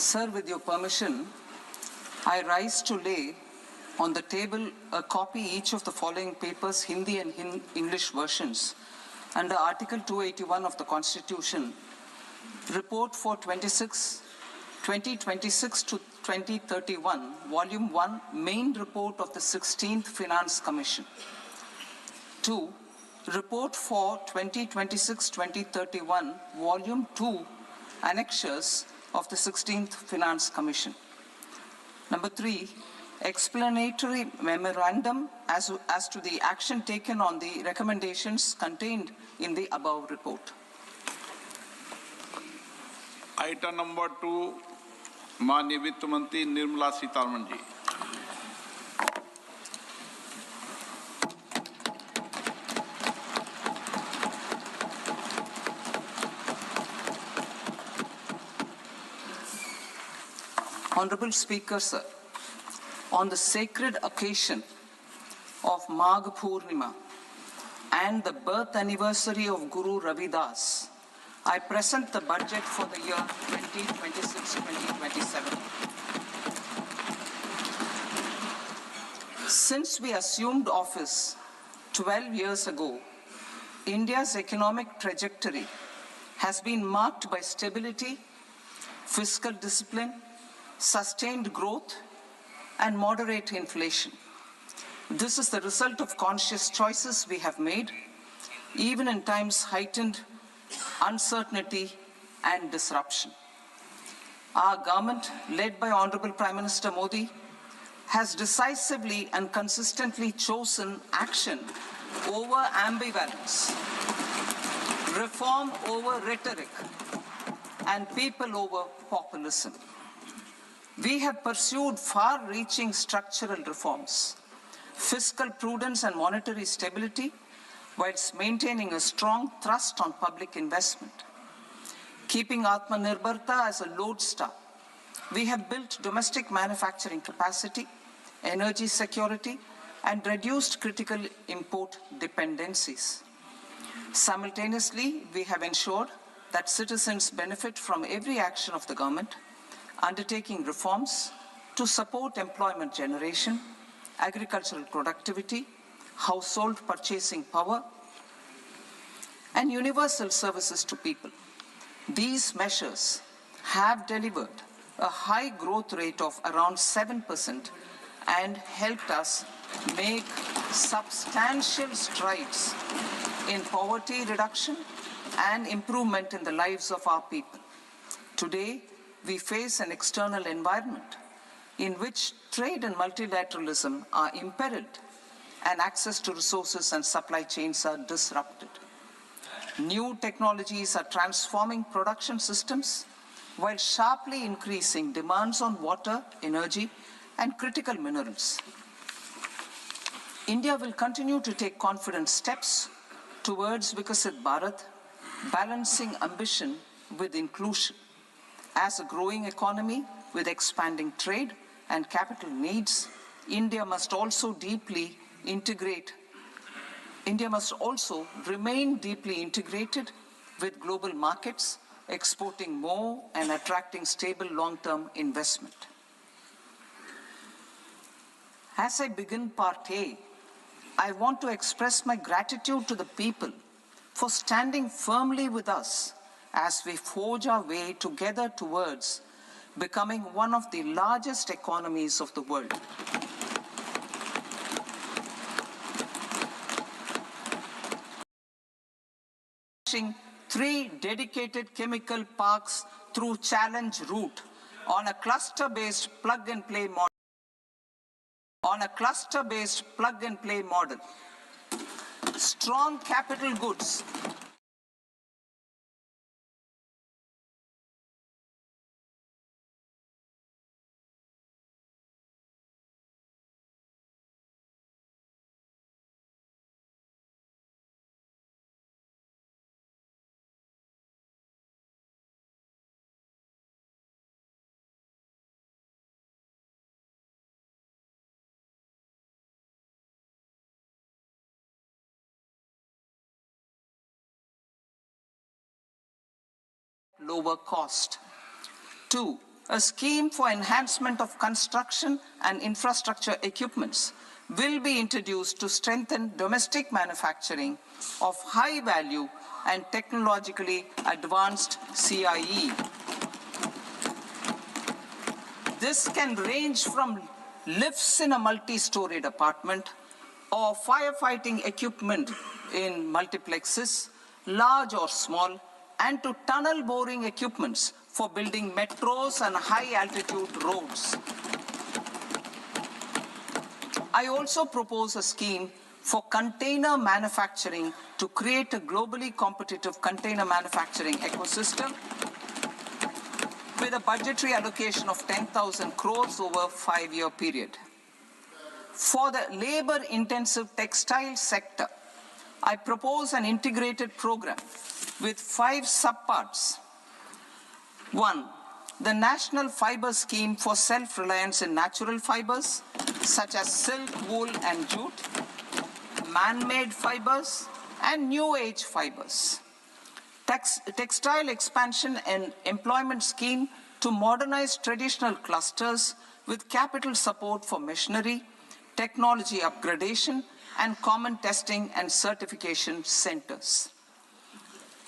Sir, with your permission, I rise to lay on the table a copy each of the following papers, Hindi and English versions, under Article 281 of the Constitution, Report for 2026 to 2031, Volume 1, Main Report of the 16th Finance Commission. 2. Report for 2026-2031, Volume 2, Annexures of the 16th Finance Commission. Number 3, explanatory memorandum as to the action taken on the recommendations contained in the above report. Item number 2, माननीय वित्त मंत्री Nirmala Sitharaman ji. Honorable Speaker, sir, on the sacred occasion of Magh Purnima and the birth anniversary of Guru Ravidas, I present the budget for the year 2026-2027. Since we assumed office 12 years ago, India's economic trajectory has been marked by stability, fiscal discipline, sustained growth, and moderate inflation. This is the result of conscious choices we have made, even in times heightened uncertainty and disruption. Our government, led by Honorable Prime Minister Modi, has decisively and consistently chosen action over ambivalence, reform over rhetoric, and people over populism. We have pursued far-reaching structural reforms, fiscal prudence and monetary stability, whilst maintaining a strong thrust on public investment. Keeping Atmanirbharta as a lodestar, we have built domestic manufacturing capacity, energy security, and reduced critical import dependencies. Simultaneously, we have ensured that citizens benefit from every action of the government, undertaking reforms to support employment generation, agricultural productivity, household purchasing power, and universal services to people. These measures have delivered a high growth rate of around 7% and helped us make substantial strides in poverty reduction and improvement in the lives of our people. Today, we face an external environment in which trade and multilateralism are imperiled and access to resources and supply chains are disrupted. New technologies are transforming production systems while sharply increasing demands on water, energy, and critical minerals. India will continue to take confident steps towards Viksit Bharat, balancing ambition with inclusion. As a growing economy with expanding trade and capital needs, India must also remain deeply integrated with global markets, exporting more and attracting stable long-term investment. As I begin Part A, I want to express my gratitude to the people for standing firmly with us as we forge our way together towards becoming one of the largest economies of the world. Three dedicated chemical parks through challenge route on a cluster-based plug-and-play model. Strong capital goods lower cost. 2, a scheme for enhancement of construction and infrastructure equipments will be introduced to strengthen domestic manufacturing of high value and technologically advanced CIE. This can range from lifts in a multi-storied apartment or firefighting equipment in multiplexes, large or small, and to tunnel boring equipments for building metros and high-altitude roads. I also propose a scheme for container manufacturing to create a globally competitive container manufacturing ecosystem with a budgetary allocation of 10,000 crores over a 5-year period. For the labor-intensive textile sector, I propose an integrated program with 5 subparts. 1. The National Fiber Scheme for self-reliance in natural fibers, such as silk, wool, and jute, man-made fibers, and new-age fibers. Textile expansion and employment scheme to modernize traditional clusters with capital support for machinery, technology upgradation, and common testing and certification centers.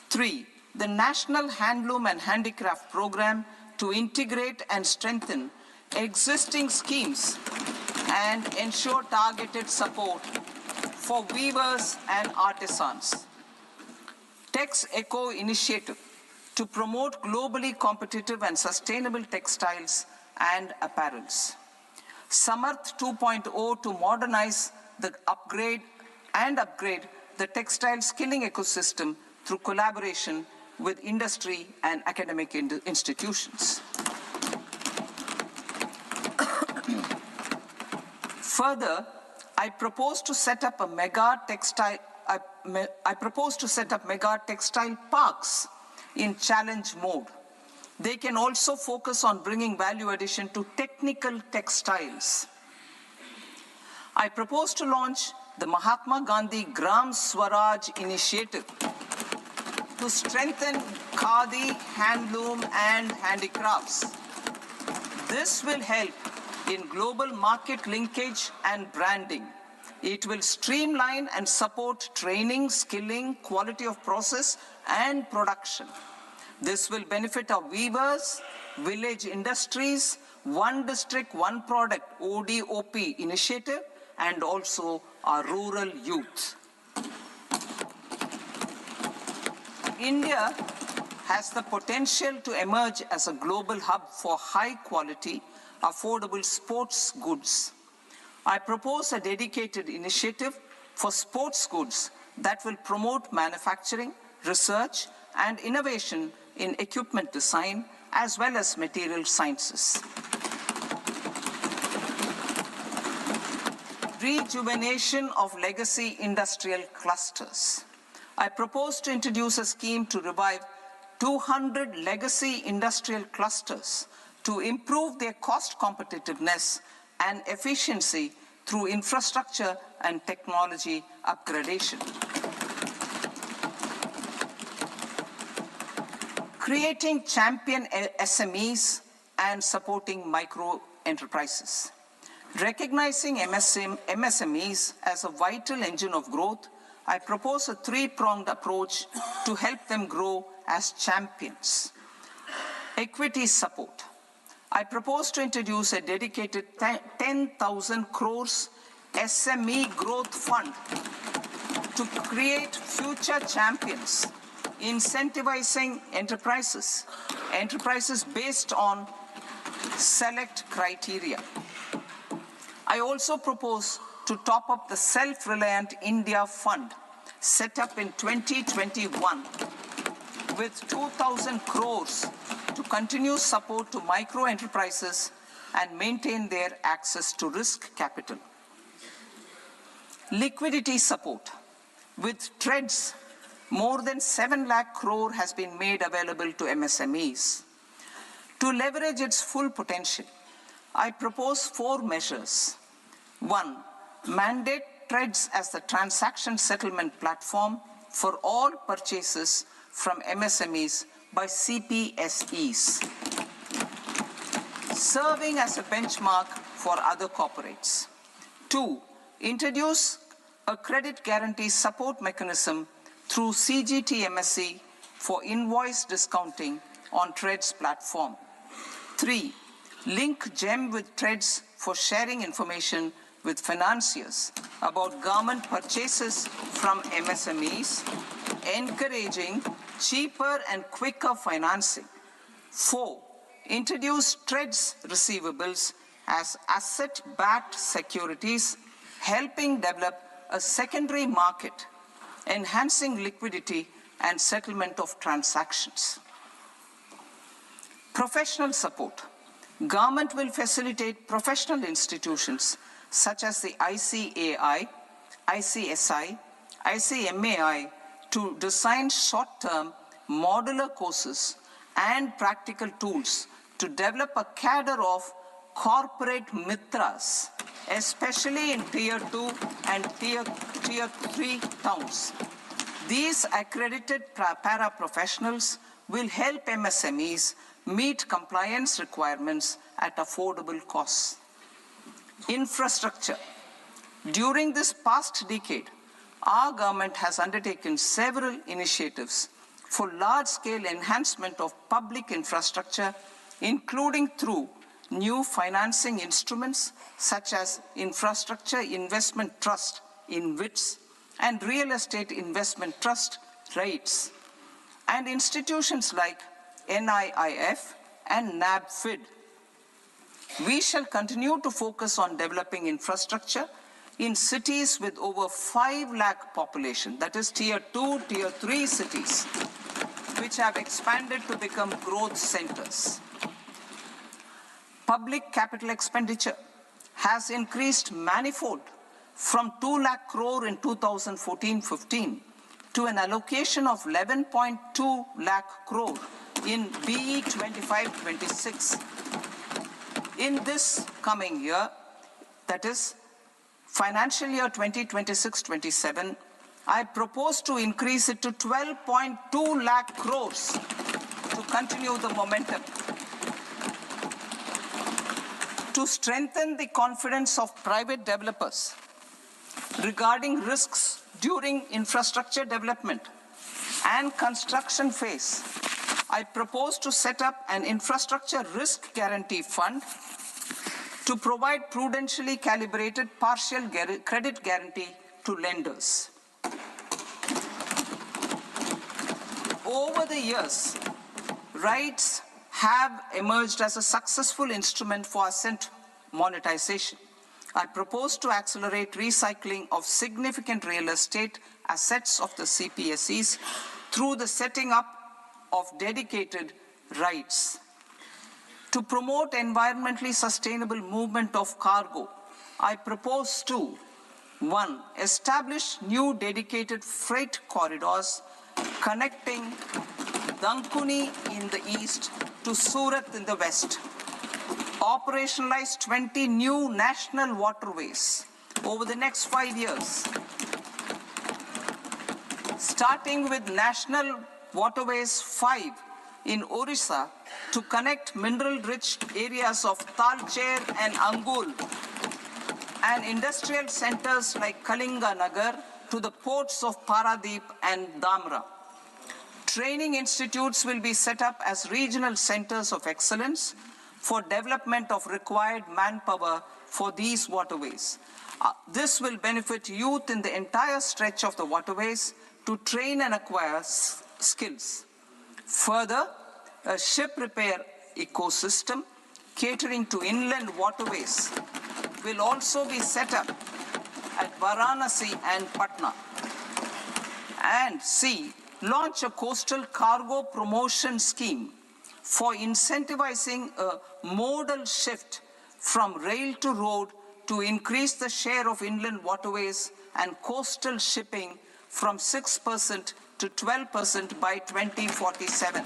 3. The National Handloom and Handicraft Program to integrate and strengthen existing schemes and ensure targeted support for weavers and artisans. Tex Eco Initiative to promote globally competitive and sustainable textiles and apparels. Samarth 2.0 to modernize the upgrade the textile skilling ecosystem through collaboration with industry and academic institutions. Further, I propose to set up mega textile parks in challenge mode. They can also focus on bringing value addition to technical textiles. I propose to launch the Mahatma Gandhi Gram Swaraj initiative to strengthen khadi, handloom, and handicrafts. This will help in global market linkage and branding. It will streamline and support training, skilling, quality of process, and production. This will benefit our weavers, village industries, One District, One Product ODOP initiative, and also our rural youth. India has the potential to emerge as a global hub for high-quality, affordable sports goods. I propose a dedicated initiative for sports goods that will promote manufacturing, research, and innovation in equipment design, as well as material sciences. Rejuvenation of legacy industrial clusters. I propose to introduce a scheme to revive 200 legacy industrial clusters to improve their cost competitiveness and efficiency through infrastructure and technology upgradation. Creating champion SMEs and supporting micro enterprises. Recognizing MSMEs as a vital engine of growth, I propose a 3-pronged approach to help them grow as champions. Equity support. I propose to introduce a dedicated 10,000 crores SME growth fund to create future champions, incentivizing enterprises based on select criteria. I also propose to top up the Self-Reliant India Fund, set up in 2021, with 2,000 crores to continue support to micro enterprises and maintain their access to risk capital. Liquidity support. With TREADS, more than 7 lakh crore has been made available to MSMEs. To leverage its full potential, I propose 4 measures. 1, mandate TREADS as the transaction settlement platform for all purchases from MSMEs by CPSEs. serving as a benchmark for other corporates. 2. Introduce a credit guarantee support mechanism through CGT-MSE for invoice discounting on TREDS platform. 3. Link GEM with TREDS for sharing information with financiers about government purchases from MSMEs, encouraging cheaper and quicker financing. 4. Introduce TREDS receivables as asset-backed securities, helping develop a secondary market, enhancing liquidity and settlement of transactions. Professional support. Government will facilitate professional institutions such as the ICAI, ICSI, ICMAI to design short-term modular courses and practical tools to develop a cadre of corporate mitras, especially in Tier 2 and Tier 3 towns. These accredited para-professionals will help MSMEs meet compliance requirements at affordable costs. Infrastructure. During this past decade, our government has undertaken several initiatives for large-scale enhancement of public infrastructure, including through new financing instruments such as Infrastructure Investment Trust (InvITs) and Real Estate Investment Trust (REITs), and institutions like NIIF and NABFID. We shall continue to focus on developing infrastructure in cities with over 5 lakh population, that is Tier 2, Tier 3 cities, which have expanded to become growth centers. Public capital expenditure has increased manifold from 2 lakh crore in 2014-15 to an allocation of 11.2 lakh crore in BE 25-26. In this coming year, that is financial year 2026-27, I propose to increase it to 12.2 lakh crores to continue the momentum. To strengthen the confidence of private developers regarding risks during infrastructure development and construction phase, I propose to set up an infrastructure risk guarantee fund to provide prudentially calibrated partial credit guarantee to lenders. Over the years, REITs have emerged as a successful instrument for asset monetization. I propose to accelerate recycling of significant real estate assets of the CPSEs through the setting up of dedicated REITs. To promote environmentally sustainable movement of cargo, I propose to 1. Establish new dedicated freight corridors connecting Dankuni in the east to Surat in the west. Operationalize 20 new national waterways over the next 5 years. Starting with National Waterways 5 in Orissa to connect mineral-rich areas of Talcher and Angul and industrial centers like Kalinga Nagar to the ports of Paradeep and Dhamra. Training institutes will be set up as regional centers of excellence for development of required manpower for these waterways. This will benefit youth in the entire stretch of the waterways to train and acquire skills. Further, a ship repair ecosystem catering to inland waterways will also be set up at Varanasi and Patna. And C, launch a coastal cargo promotion scheme for incentivizing a modal shift from rail to road to increase the share of inland waterways and coastal shipping from 6% to 12% by 2047.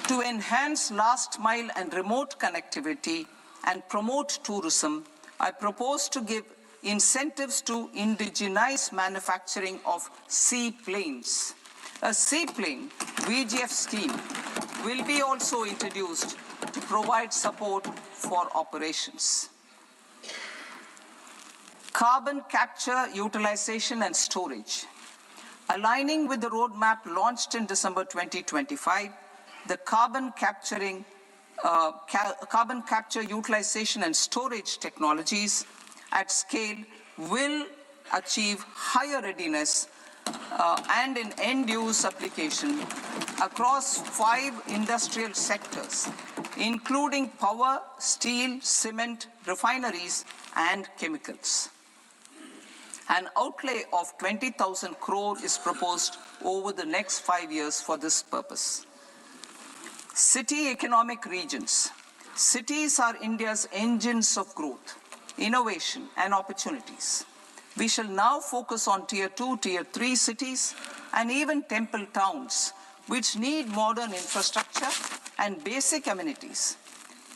To enhance last mile and remote connectivity and promote tourism, I propose to give incentives to indigenize manufacturing of seaplanes. A seaplane VGF scheme will be also introduced to provide support for operations. Carbon capture, utilization and storage. Aligning with the roadmap launched in December 2025, the carbon capture, utilization and storage technologies at scale will achieve higher readiness and in end-use application across 5 industrial sectors, including power, steel, cement, refineries, and chemicals. An outlay of 20,000 crore is proposed over the next 5 years for this purpose. City economic regions. Cities are India's engines of growth, innovation, and opportunities. We shall now focus on Tier 2, Tier 3 cities, and even temple towns, which need modern infrastructure and basic amenities.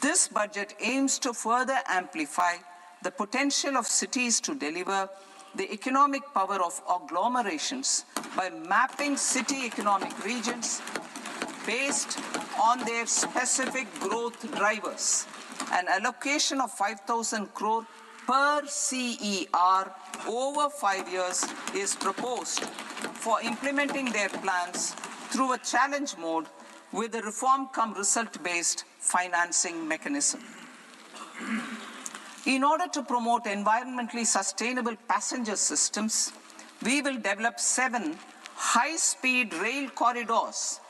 This budget aims to further amplify the potential of cities to deliver the economic power of agglomerations by mapping city economic regions based on their specific growth drivers. An allocation of 5,000 crore per CER over 5 years is proposed for implementing their plans through a challenge mode with a reform-cum-result-based financing mechanism. In order to promote environmentally sustainable passenger systems, we will develop 7 high-speed rail corridors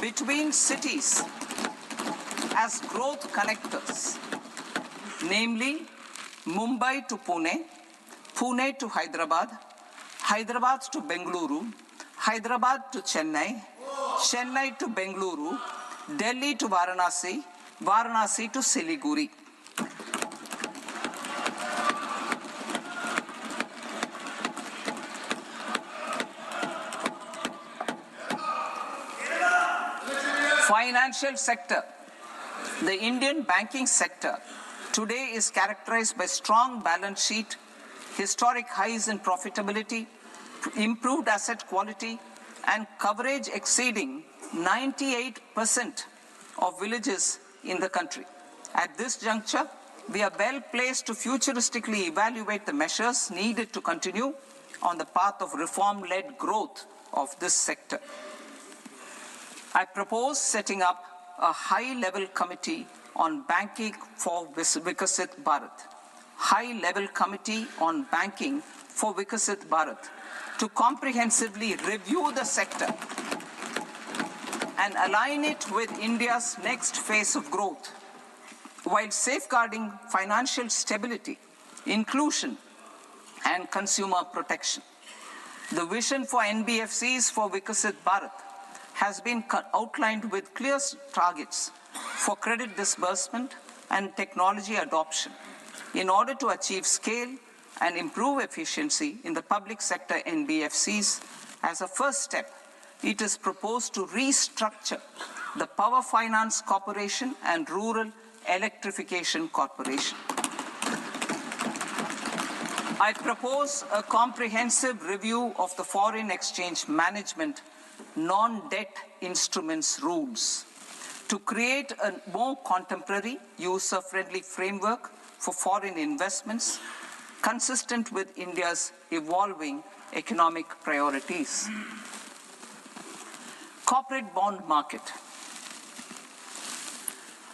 between cities as growth connectors, namely Mumbai to Pune, Pune to Hyderabad, Hyderabad to Bengaluru, Hyderabad to Chennai, Chennai to Bengaluru, Delhi to Varanasi, Varanasi to Siliguri. Financial sector. The Indian banking sector today is characterized by strong balance sheet, historic highs in profitability, improved asset quality, and coverage exceeding 98% of villages in the country. At this juncture, we are well placed to futuristically evaluate the measures needed to continue on the path of reform-led growth of this sector. I propose setting up a high-level committee on banking for Vikasit Bharat. High-level committee on banking for Vikasit Bharat to comprehensively review the sector and align it with India's next phase of growth, while safeguarding financial stability, inclusion, and consumer protection. The vision for NBFCs for Vikasit Bharat has been outlined with clear targets for credit disbursement and technology adoption in order to achieve scale and improve efficiency in the public sector NBFCs. As a first step, it is proposed to restructure the Power Finance Corporation and Rural Electrification Corporation. I propose a comprehensive review of the foreign exchange management non-debt instruments rules to create a more contemporary, user-friendly framework for foreign investments consistent with India's evolving economic priorities. Corporate bond market.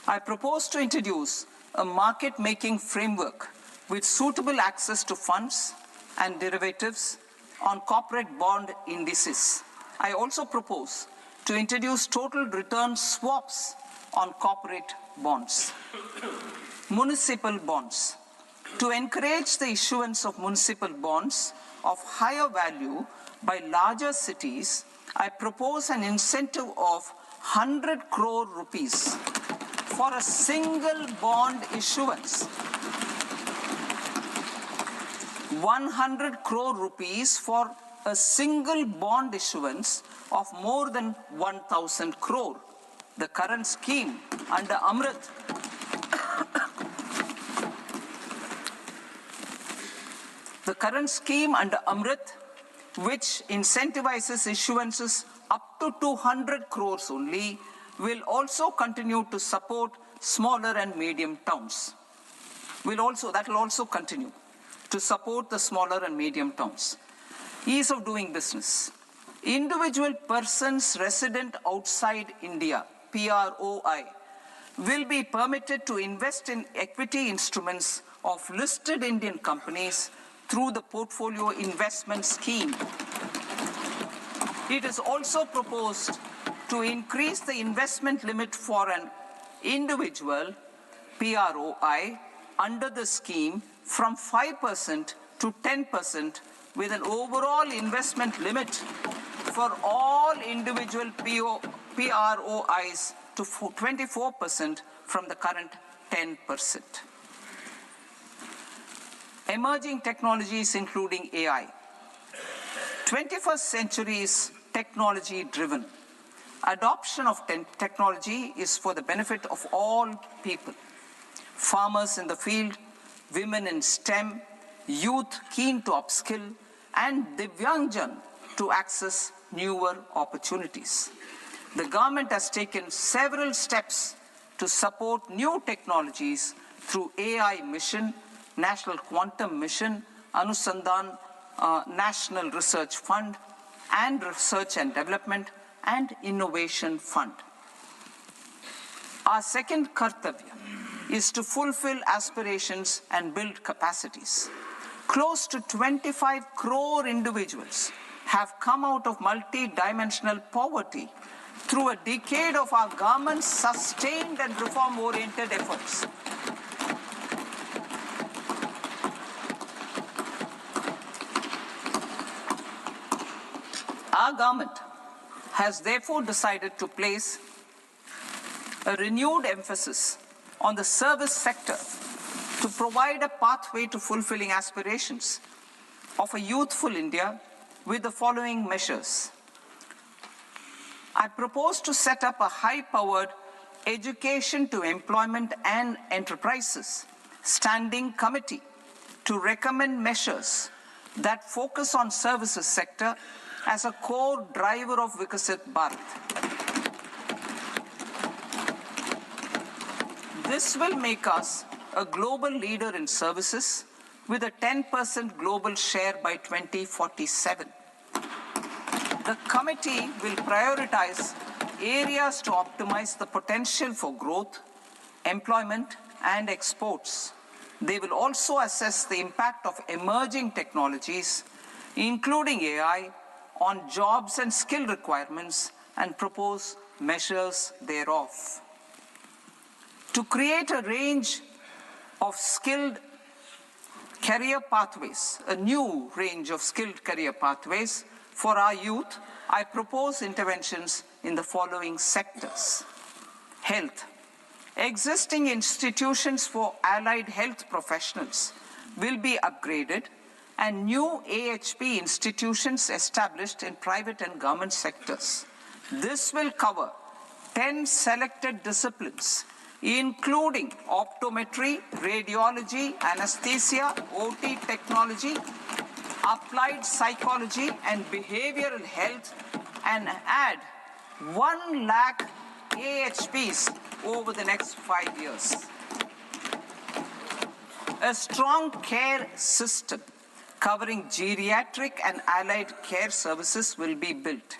I propose to introduce a market-making framework with suitable access to funds and derivatives on corporate bond indices. I also propose to introduce total return swaps on corporate bonds. Municipal bonds. To encourage the issuance of municipal bonds of higher value by larger cities, I propose an incentive of 100 crore rupees for a single bond issuance. 100 crore rupees for a single bond issuance of more than 1,000 crore. The current scheme under Amrit which incentivizes issuances up to 200 crores only, will also continue to support smaller and medium towns. That will also continue to support the smaller and medium towns. Ease of doing business. Individual persons resident outside India, PROI, will be permitted to invest in equity instruments of listed Indian companies through the Portfolio Investment Scheme. It is also proposed to increase the investment limit for an individual PROI under the scheme from 5% to 10%, with an overall investment limit for all individual PROIs to 24% from the current 10%. Emerging technologies including AI. 21st century is technology-driven. Adoption of technology is for the benefit of all people. Farmers in the field, women in STEM, youth keen to upskill, and Divyangjan to access newer opportunities. The government has taken several steps to support new technologies through AI Mission, National Quantum Mission, Anusandhan National Research Fund, and Research and Development and Innovation Fund. Our second kartavya is to fulfill aspirations and build capacities. Close to 25 crore individuals have come out of multi-dimensional poverty through a decade of our government's sustained and reform-oriented efforts. Our government has therefore decided to place a renewed emphasis on the service sector to provide a pathway to fulfilling aspirations of a youthful India with the following measures. I propose to set up a high-powered Education to Employment and Enterprises Standing Committee to recommend measures that focus on services sector as a core driver of Vikasit Bharat. This will make us a global leader in services with a 10% global share by 2047. The committee will prioritize areas to optimize the potential for growth, employment, and exports. They will also assess the impact of emerging technologies, including AI, on jobs and skill requirements and propose measures thereof. To create a range of skilled career pathways, a new range of skilled career pathways for our youth, I propose interventions in the following sectors. Health. Existing institutions for allied health professionals will be upgraded and new AHP institutions established in private and government sectors. This will cover 10 selected disciplines, including optometry, radiology, anesthesia, OT technology, applied psychology, and behavioral health, and add 1 lakh AHPs over the next 5 years. A strong care system covering geriatric and allied care services will be built.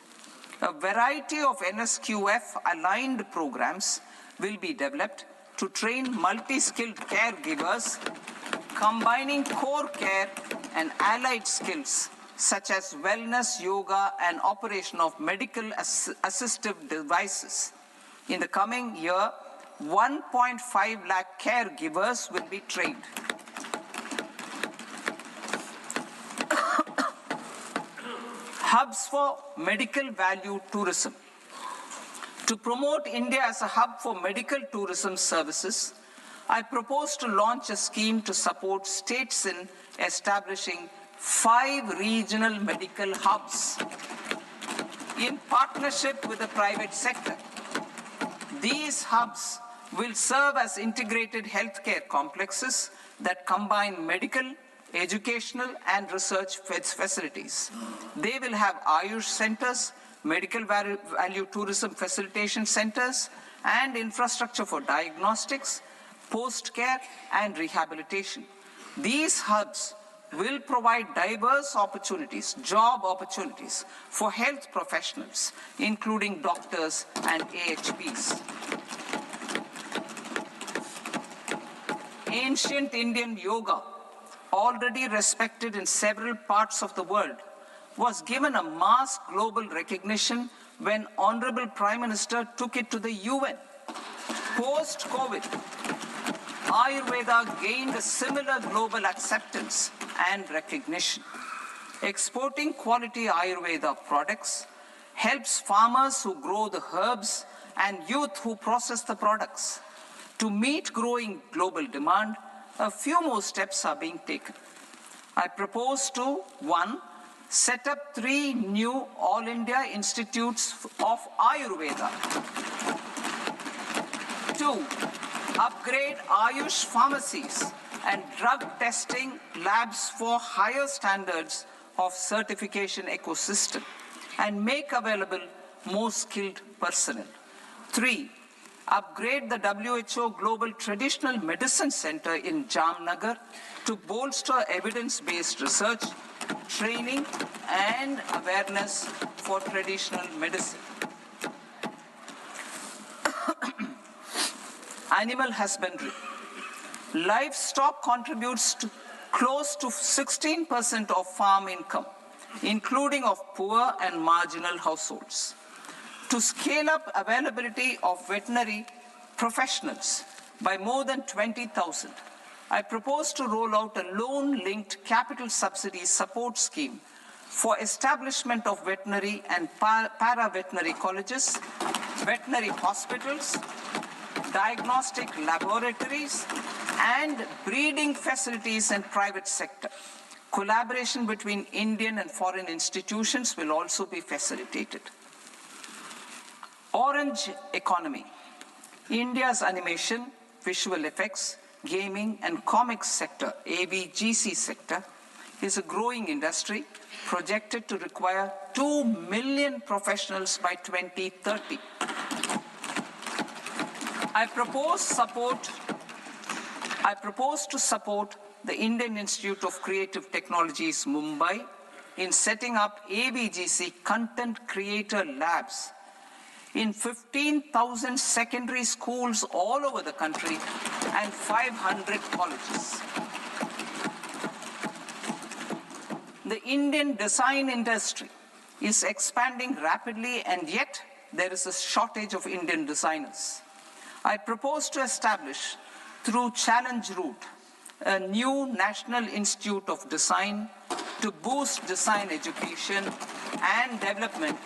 A variety of NSQF-aligned programs will be developed to train multi-skilled caregivers, combining core care and allied skills such as wellness, yoga, and operation of medical assistive devices. In the coming year, 1.5 lakh caregivers will be trained. Hubs for medical value tourism. To promote India as a hub for medical tourism services, I propose to launch a scheme to support states in establishing 5 regional medical hubs in partnership with the private sector. These hubs will serve as integrated healthcare complexes that combine medical, educational, and research facilities. They will have Ayush centers, medical value tourism facilitation centers, and infrastructure for diagnostics, post-care, and rehabilitation. These hubs will provide diverse opportunities, job opportunities for health professionals, including doctors and AHPs. Ancient Indian yoga, already respected in several parts of the world, was given a mass global recognition when Honorable Prime Minister took it to the UN. Post-COVID, Ayurveda gained a similar global acceptance and recognition. Exporting quality Ayurveda products helps farmers who grow the herbs and youth who process the products. To meet growing global demand, a few more steps are being taken. I propose to, 1, set up 3 new All India Institutes of Ayurveda. 2, upgrade Ayush pharmacies and drug testing labs for higher standards of certification ecosystem and make available more skilled personnel. 3, upgrade the WHO Global Traditional Medicine Center in Jamnagar to bolster evidence-based research, training, and awareness for traditional medicine. Animal husbandry. Livestock contributes to close to 16% of farm income, including of poor and marginal households. To scale up availability of veterinary professionals by more than 20,000, I propose to roll out a loan-linked capital subsidy support scheme for establishment of veterinary and para-veterinary colleges, veterinary hospitals, diagnostic laboratories, and breeding facilities in private sector. Collaboration between Indian and foreign institutions will also be facilitated. Orange economy. India's animation, visual effects, gaming, and comics sector, AVGC sector, is a growing industry projected to require 2 million professionals by 2030. I propose to support the Indian Institute of Creative Technologies, Mumbai, in setting up AVGC content creator labs in 15,000 secondary schools all over the country and 500 colleges. The Indian design industry is expanding rapidly, and yet there is a shortage of Indian designers. I propose to establish, through Challenge Route, a new National Institute of Design to boost design education and development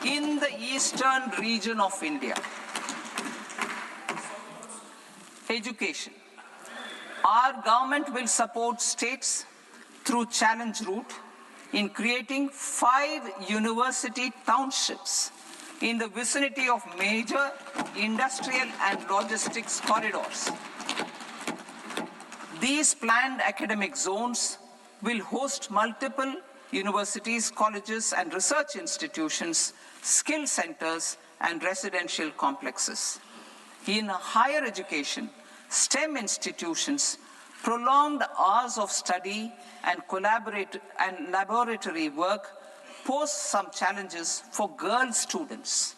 in the eastern region of India. Education. Our government will support states through Challenge Route in creating 5 university townships in the vicinity of major industrial and logistics corridors. These planned academic zones will host multiple universities, colleges, and research institutions, skill centers, and residential complexes. In higher education, STEM institutions, prolonged hours of study and laboratory work pose some challenges for girl students.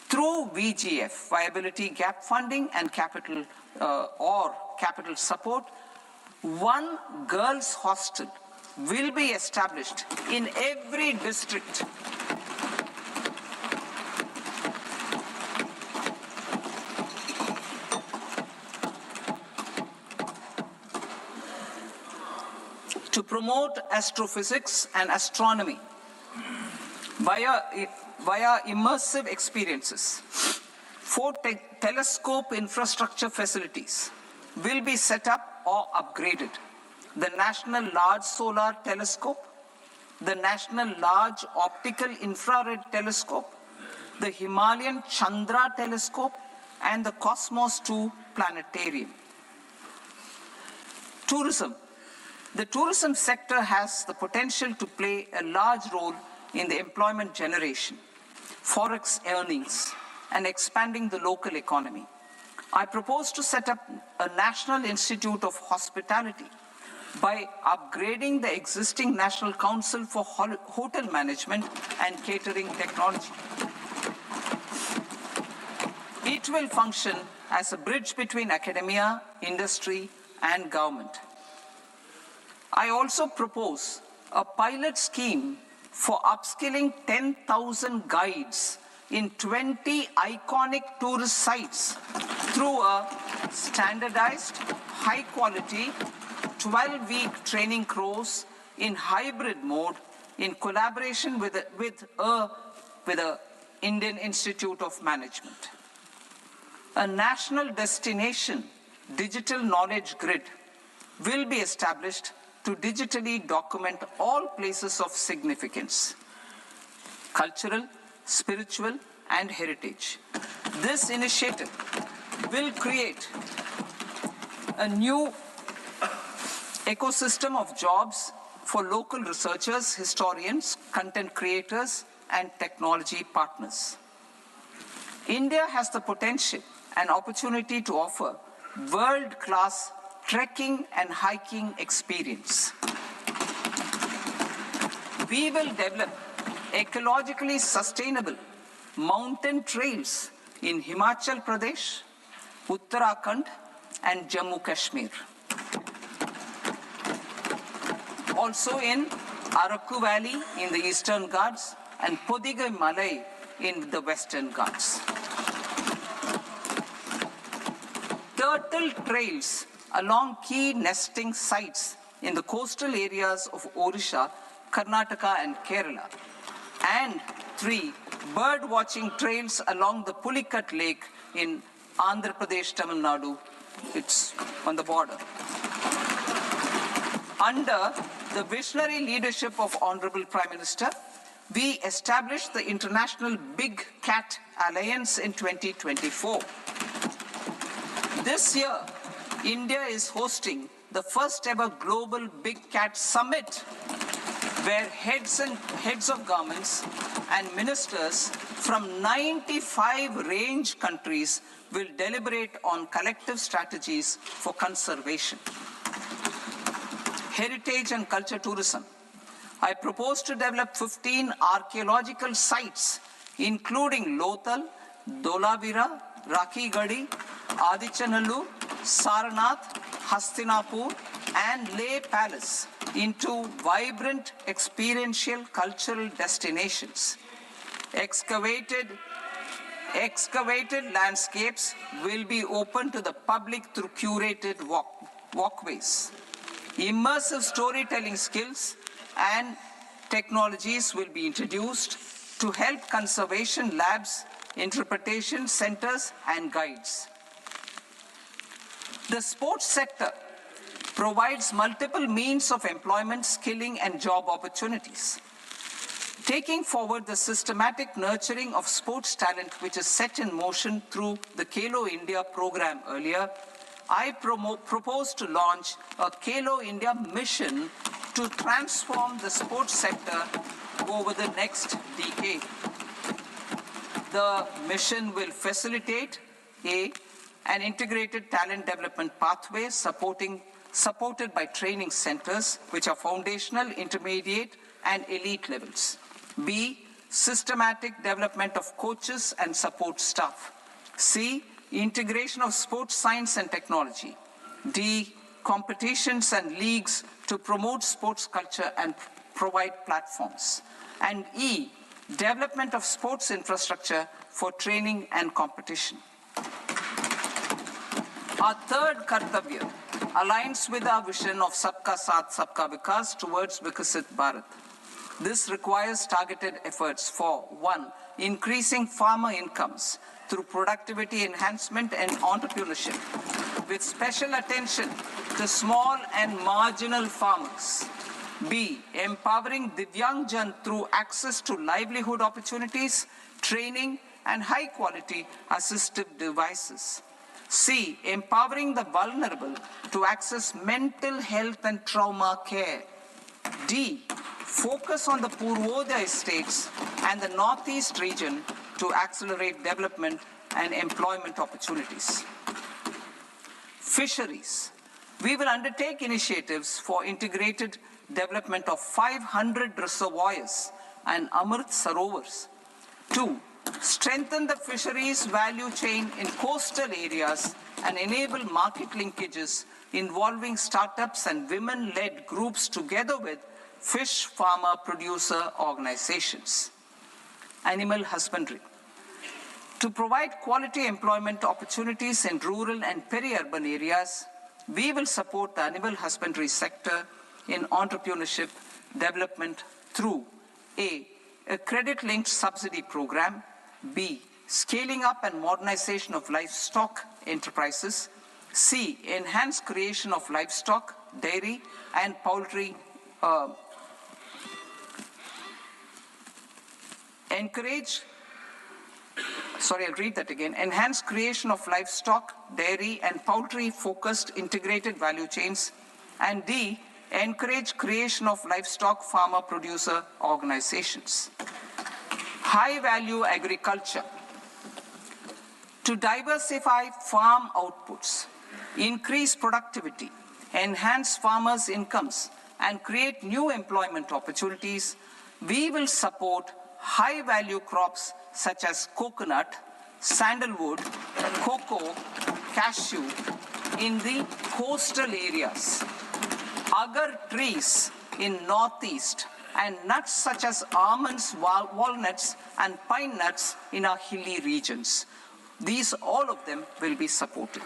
Through VGF, Viability Gap Funding and capital support, 1 girls' hostel will be established in every district. To promote astrophysics and astronomy via immersive experiences, 4 telescope infrastructure facilities will be set up or upgraded. The National Large Solar Telescope, the National Large Optical Infrared Telescope, the Himalayan Chandra Telescope, and the Cosmos 2 Planetarium. Tourism. The tourism sector has the potential to play a large role in the employment generation. forex earnings, and expanding the local economy. I propose to set up a National Institute of Hospitality by upgrading the existing National Council for Hotel Management and Catering Technology. It will function as a bridge between academia, industry, and government. I also propose a pilot scheme for upskilling 10,000 guides in 20 iconic tourist sites through a standardized, high-quality, 12-week training course in hybrid mode in collaboration with the Indian Institute of Management. A national destination digital knowledge grid will be established to digitally document all places of significance, cultural, spiritual, and heritage. This initiative will create a new ecosystem of jobs for local researchers, historians, content creators, and technology partners. India has the potential and opportunity to offer world-class trekking and hiking experience. We will develop ecologically sustainable mountain trails in Himachal Pradesh, Uttarakhand, and Jammu Kashmir. Also in Araku Valley in the Eastern Ghats and Podigai Malai in the Western Ghats. Turtle trails along key nesting sites in the coastal areas of Odisha, Karnataka, and Kerala. And 3, bird watching trails along the Pulikat Lake in Andhra Pradesh, Tamil Nadu. It's on the border. Under the visionary leadership of Honorable Prime Minister, we established the International Big Cat Alliance in 2024. This year, India is hosting the first ever Global Big Cat Summit, where heads of governments and ministers from 95 range countries will deliberate on collective strategies for conservation. Heritage and culture tourism. I propose to develop 15 archaeological sites, including Lothal, Dholavira, Rakhi Gadi, Adichanallur, Saranath, Hastinapur, and Leh Palace into vibrant experiential cultural destinations. Excavated landscapes will be open to the public through curated walkways. Immersive storytelling skills and technologies will be introduced to help conservation labs, interpretation centers, and guides. The sports sector provides multiple means of employment, skilling, and job opportunities. Taking forward the systematic nurturing of sports talent, which is set in motion through the Khelo India program earlier, I propose to launch a Khelo India mission to transform the sports sector over the next decade. The mission will facilitate an integrated talent development pathway supported by training centers, which are foundational, intermediate, and elite levels. B, systematic development of coaches and support staff. C, integration of sports science and technology. D, competitions and leagues to promote sports culture and provide platforms. And E, development of sports infrastructure for training and competition. Our third Kartavya aligns with our vision of Sabka Saath, Sabka Vikas towards Vikasit Bharat. This requires targeted efforts for 1, increasing farmer incomes through productivity enhancement and entrepreneurship, with special attention to small and marginal farmers. B, empowering Divyangjan through access to livelihood opportunities, training, and high-quality assistive devices. C, empowering the vulnerable to access mental health and trauma care. D, focus on the Purvodaya states and the Northeast region to accelerate development and employment opportunities. Fisheries. We will undertake initiatives for integrated development of 500 reservoirs and Amrit Sarovars to strengthen the fisheries value chain in coastal areas and enable market linkages involving startups and women-led groups together with fish farmer producer organizations. Animal husbandry. To provide quality employment opportunities in rural and peri-urban areas, we will support the animal husbandry sector in entrepreneurship development through A, a credit-linked subsidy program, B, scaling up and modernization of livestock enterprises, C, enhanced creation of livestock, dairy, and poultry enhanced creation of livestock, dairy, and poultry-focused integrated value chains, and D, encourage creation of livestock farmer-producer organizations. High-value agriculture. To diversify farm outputs, increase productivity, enhance farmers' incomes, and create new employment opportunities, we will support high-value crops such as coconut, sandalwood, cocoa, cashew in the coastal areas, agar trees in northeast, and nuts such as almonds, walnuts, and pine nuts in our hilly regions. These, all of them, will be supported.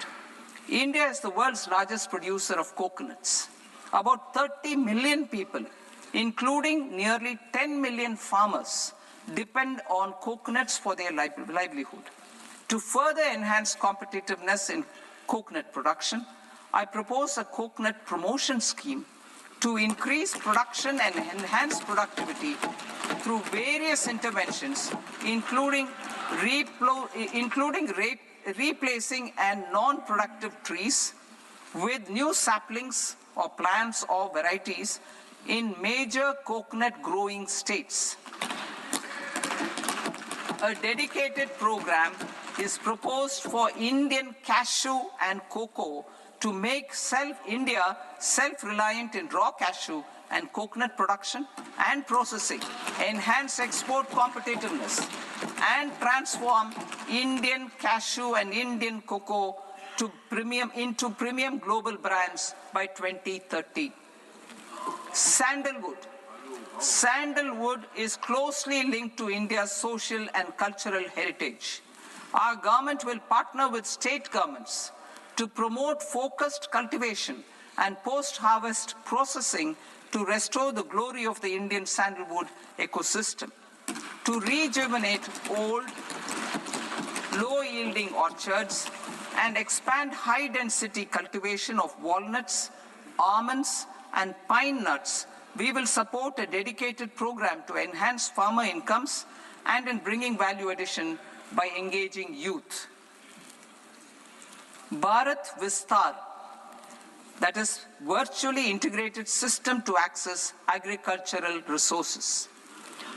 India is the world's largest producer of coconuts. About 30 million people, including nearly 10 million farmers, depend on coconuts for their livelihood. To further enhance competitiveness in coconut production, I propose a coconut promotion scheme to increase production and enhance productivity through various interventions, including replacing and non-productive trees with new saplings or plants or varieties in major coconut growing states. A dedicated program is proposed for Indian cashew and cocoa to make India self-reliant in raw cashew and coconut production and processing, enhance export competitiveness, and transform Indian cashew and Indian cocoa into premium global brands by 2030. Sandalwood. Sandalwood is closely linked to India's social and cultural heritage. Our government will partner with state governments to promote focused cultivation and post-harvest processing to restore the glory of the Indian sandalwood ecosystem, to rejuvenate old, low-yielding orchards, and expand high-density cultivation of walnuts, almonds, and pine nuts. We will support a dedicated program to enhance farmer incomes and in bringing value addition by engaging youth. Bharat Vistar, that is virtually integrated system to access agricultural resources.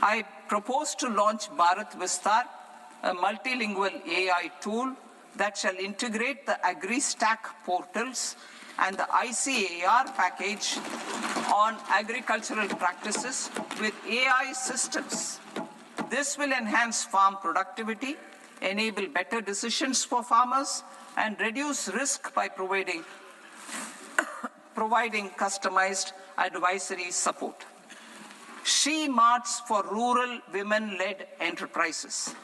I propose to launch Bharat Vistar, a multilingual AI tool that shall integrate the AgriStack portals and the ICAR package on agricultural practices with AI systems. This will enhance farm productivity, enable better decisions for farmers, and reduce risk by providing customized advisory support. She Marts for rural women-led enterprises.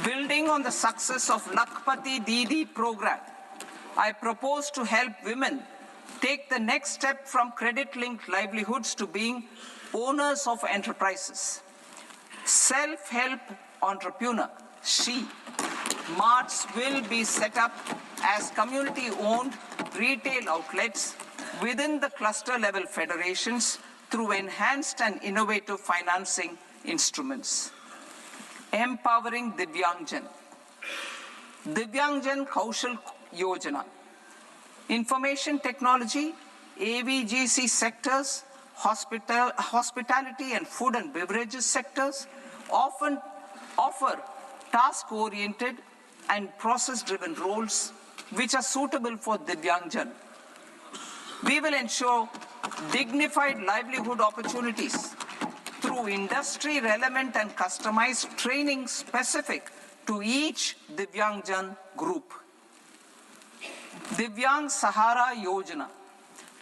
Building on the success of Lakpati Didi program, I propose to help women take the next step from credit-linked livelihoods to being owners of enterprises. Self-help entrepreneur, She Marts will be set up as community-owned retail outlets within the cluster-level federations through enhanced and innovative financing instruments. Empowering Divyangjan. Divyangjan Kaushal Yojana. Information technology, AVGC sectors, hospitality and food and beverages sectors often offer task-oriented and process-driven roles which are suitable for Divyangjan. We will ensure dignified livelihood opportunities through industry-relevant and customized training specific to each Divyangjan group. Divyang Sahara Yojana,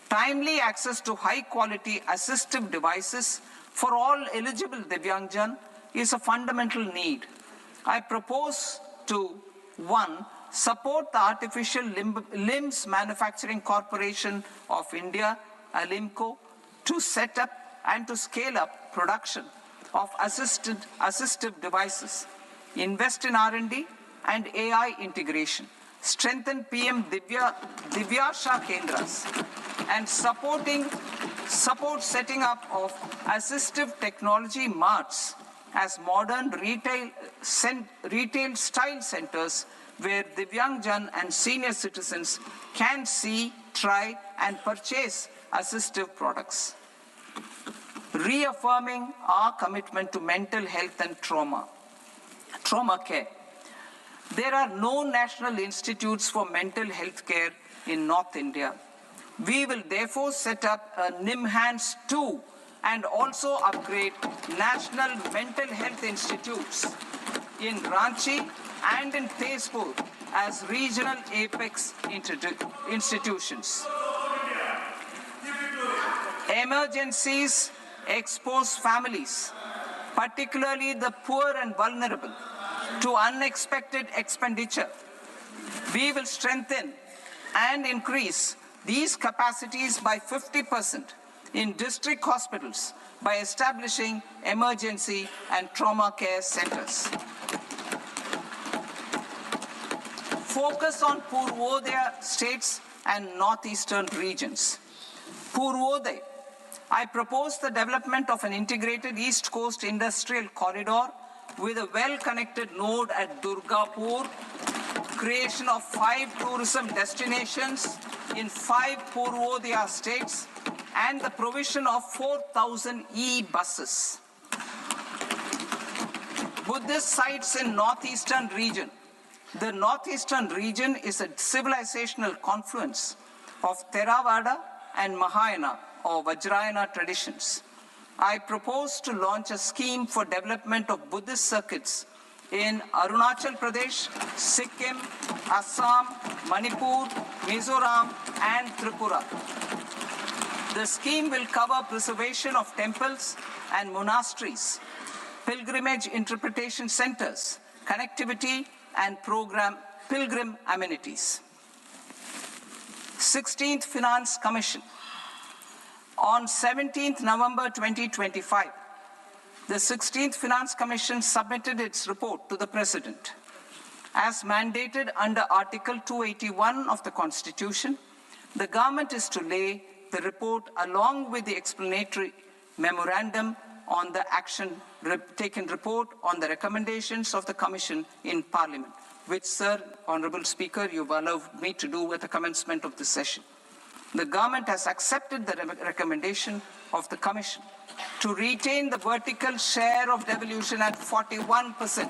timely access to high-quality assistive devices for all eligible Divyangjan is a fundamental need. I propose to 1. Support the Artificial Limbs Manufacturing Corporation of India, ALIMCO, to set up and to scale up production of assistive devices, invest in R&D and AI integration, strengthen PM Divyasha Kendras, and support setting up of assistive technology marts as modern retail style centers where Divyangjan and senior citizens can see, try, and purchase assistive products. Reaffirming our commitment to mental health and trauma care. There are no national institutes for mental health care in North India. We will therefore set up a NIMHANS 2 and also upgrade national mental health institutes in Ranchi and in Tezpur as regional apex institutions. Emergencies expose families, particularly the poor and vulnerable, to unexpected expenditure. We will strengthen and increase these capacities by 50% in district hospitals by establishing emergency and trauma care centers. Focus on Purvodaya states and northeastern regions. Purvodaya, I propose the development of an integrated East Coast industrial corridor with a well-connected node at Durgapur, creation of 5 tourism destinations in 5 Purvodaya states, and the provision of 4,000 e-buses. Buddhist sites in northeastern region. The northeastern region is a civilizational confluence of Theravada and Mahayana or Vajrayana traditions. I propose to launch a scheme for development of Buddhist circuits in Arunachal Pradesh, Sikkim, Assam, Manipur, Mizoram, and Tripura. The scheme will cover preservation of temples and monasteries, pilgrimage interpretation centers, connectivity, and pilgrim amenities. 16th Finance Commission. On 17th November 2025, the 16th Finance Commission submitted its report to the President. As mandated under Article 281 of the Constitution, the government is to lay the report along with the explanatory memorandum on the action taken report on the recommendations of the Commission in Parliament, which, Sir, Honourable Speaker, you've allowed me to do at the commencement of this session. The government has accepted the recommendation of the Commission to retain the vertical share of devolution at 41%.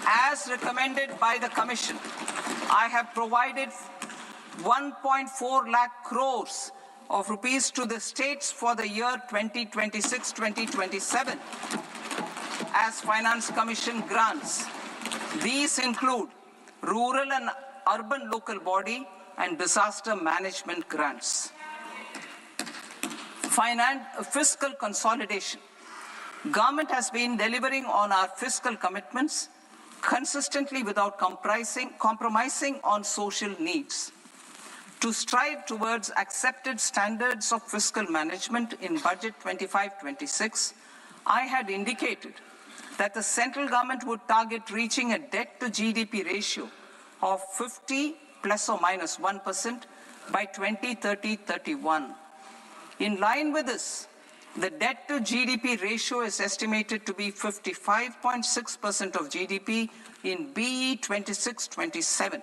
As recommended by the Commission, I have provided 1.4 lakh crores of rupees to the states for the year 2026-2027 as Finance Commission grants. These include rural and urban local body and disaster management grants. Fiscal consolidation. Government has been delivering on our fiscal commitments consistently without compromising on social needs. To strive towards accepted standards of fiscal management in Budget 25-26, I had indicated that the central government would target reaching a debt to GDP ratio of 50 plus or minus 1% by 2030-31. In line with this, the debt to GDP ratio is estimated to be 55.6% of GDP in BE 26-27,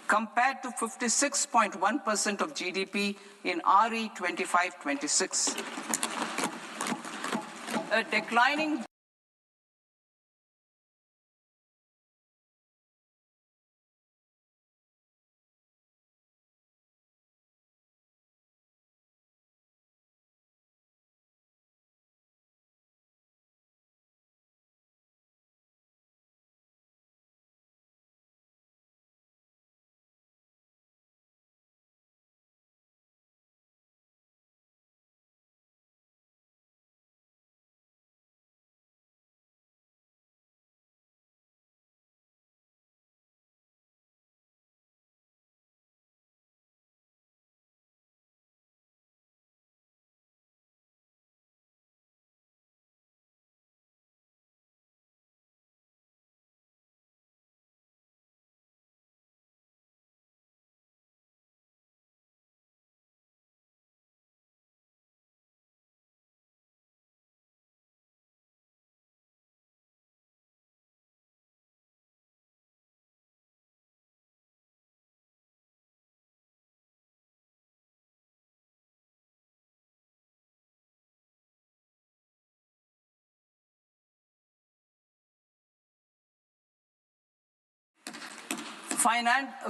compared to 56.1% of GDP in RE 25-26. A declining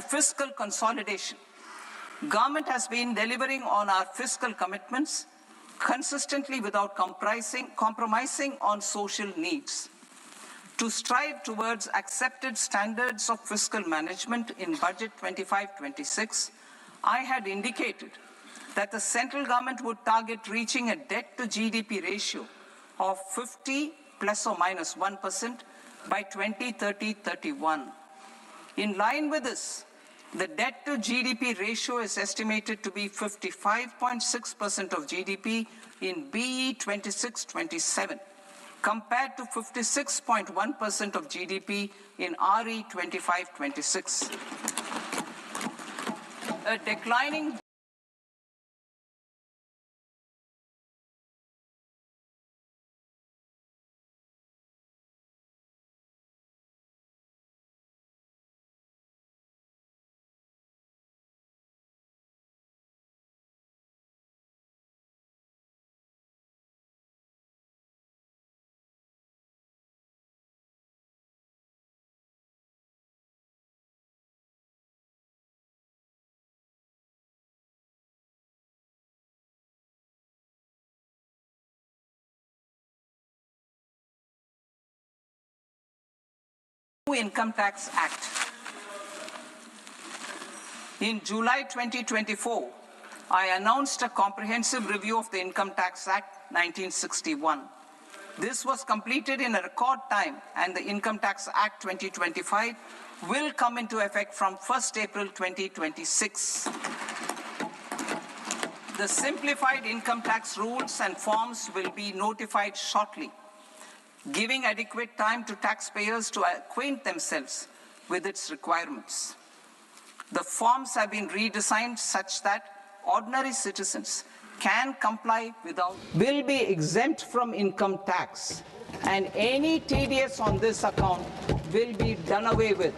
fiscal consolidation. Government has been delivering on our fiscal commitments consistently without compromising on social needs. To strive towards accepted standards of fiscal management in Budget 25-26, I had indicated that the central government would target reaching a debt-to-GDP ratio of 50 plus or minus 1% by 2030-31. In line with this, the debt-to-GDP ratio is estimated to be 55.6% of GDP in BE 26-27, compared to 56.1% of GDP in RE 25-26. A declining Income Tax Act. In July 2024, I announced a comprehensive review of the Income Tax Act 1961. This was completed in a record time, and the Income Tax Act 2025 will come into effect from 1st April 2026. The simplified income tax rules and forms will be notified shortly, giving adequate time to taxpayers to acquaint themselves with its requirements. The forms have been redesigned such that ordinary citizens can comply without, will be exempt from income tax, and any TDS on this account will be done away with.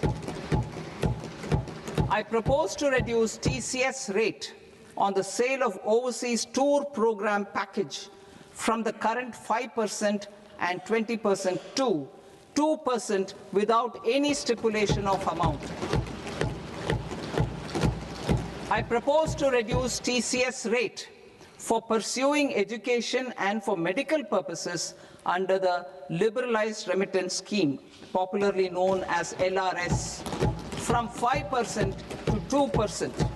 I propose to reduce TCS rate on the sale of overseas tour program package from the current 5% and 20% to 2% without any stipulation of amount. I propose to reduce TCS rate for pursuing education and for medical purposes under the Liberalized Remittance Scheme, popularly known as LRS, from 5% to 2%.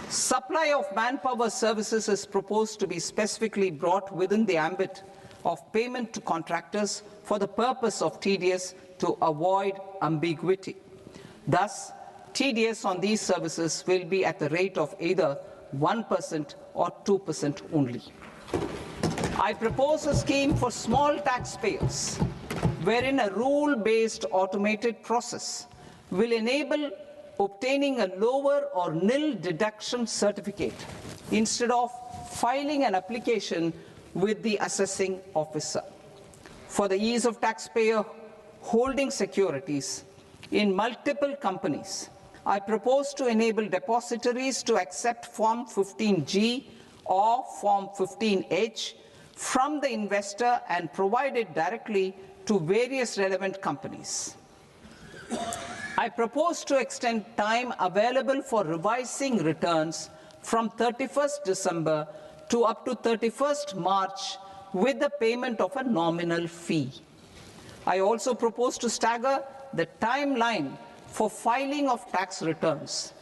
Supply of manpower services is proposed to be specifically brought within the ambit of payment to contractors for the purpose of TDS to avoid ambiguity. Thus, TDS on these services will be at the rate of either 1% or 2% only. I propose a scheme for small taxpayers, wherein a rule-based automated process will enable obtaining a lower or nil deduction certificate instead of filing an application with the assessing officer. For the ease of taxpayer holding securities in multiple companies, I propose to enable depositories to accept Form 15G or Form 15H from the investor and provide it directly to various relevant companies. I propose to extend time available for revising returns from 31st December to up to 31st March with the payment of a nominal fee. I also propose to stagger the timeline for filing of tax returns.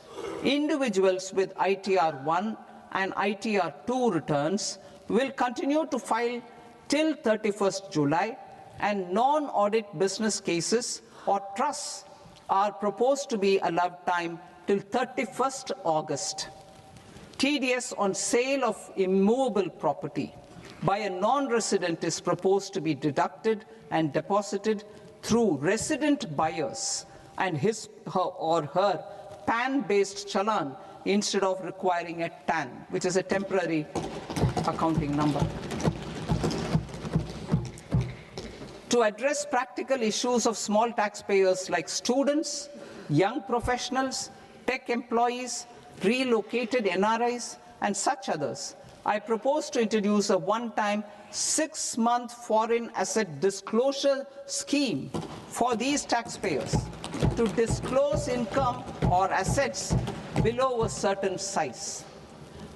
Individuals with ITR 1 and ITR 2 returns will continue to file till 31st July, and non-audit business cases or trusts are proposed to be allowed time till 31st August. TDS on sale of immovable property by a non-resident is proposed to be deducted and deposited through resident buyers and his or her PAN-based challan instead of requiring a TAN, which is a temporary accounting number. To address practical issues of small taxpayers like students, young professionals, tech employees, relocated NRIs, and such others, I propose to introduce a one-time 6-month foreign asset disclosure scheme for these taxpayers to disclose income or assets below a certain size.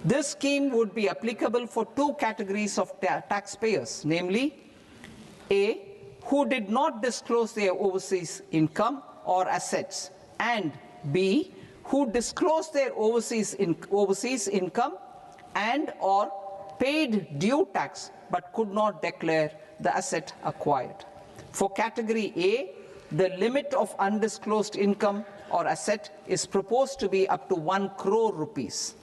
This scheme would be applicable for two categories of taxpayers, namely, A, who did not disclose their overseas income or assets, and B, who disclosed their overseas income and or paid due tax but could not declare the asset acquired. For category A, the limit of undisclosed income or asset is proposed to be up to 1 crore rupees.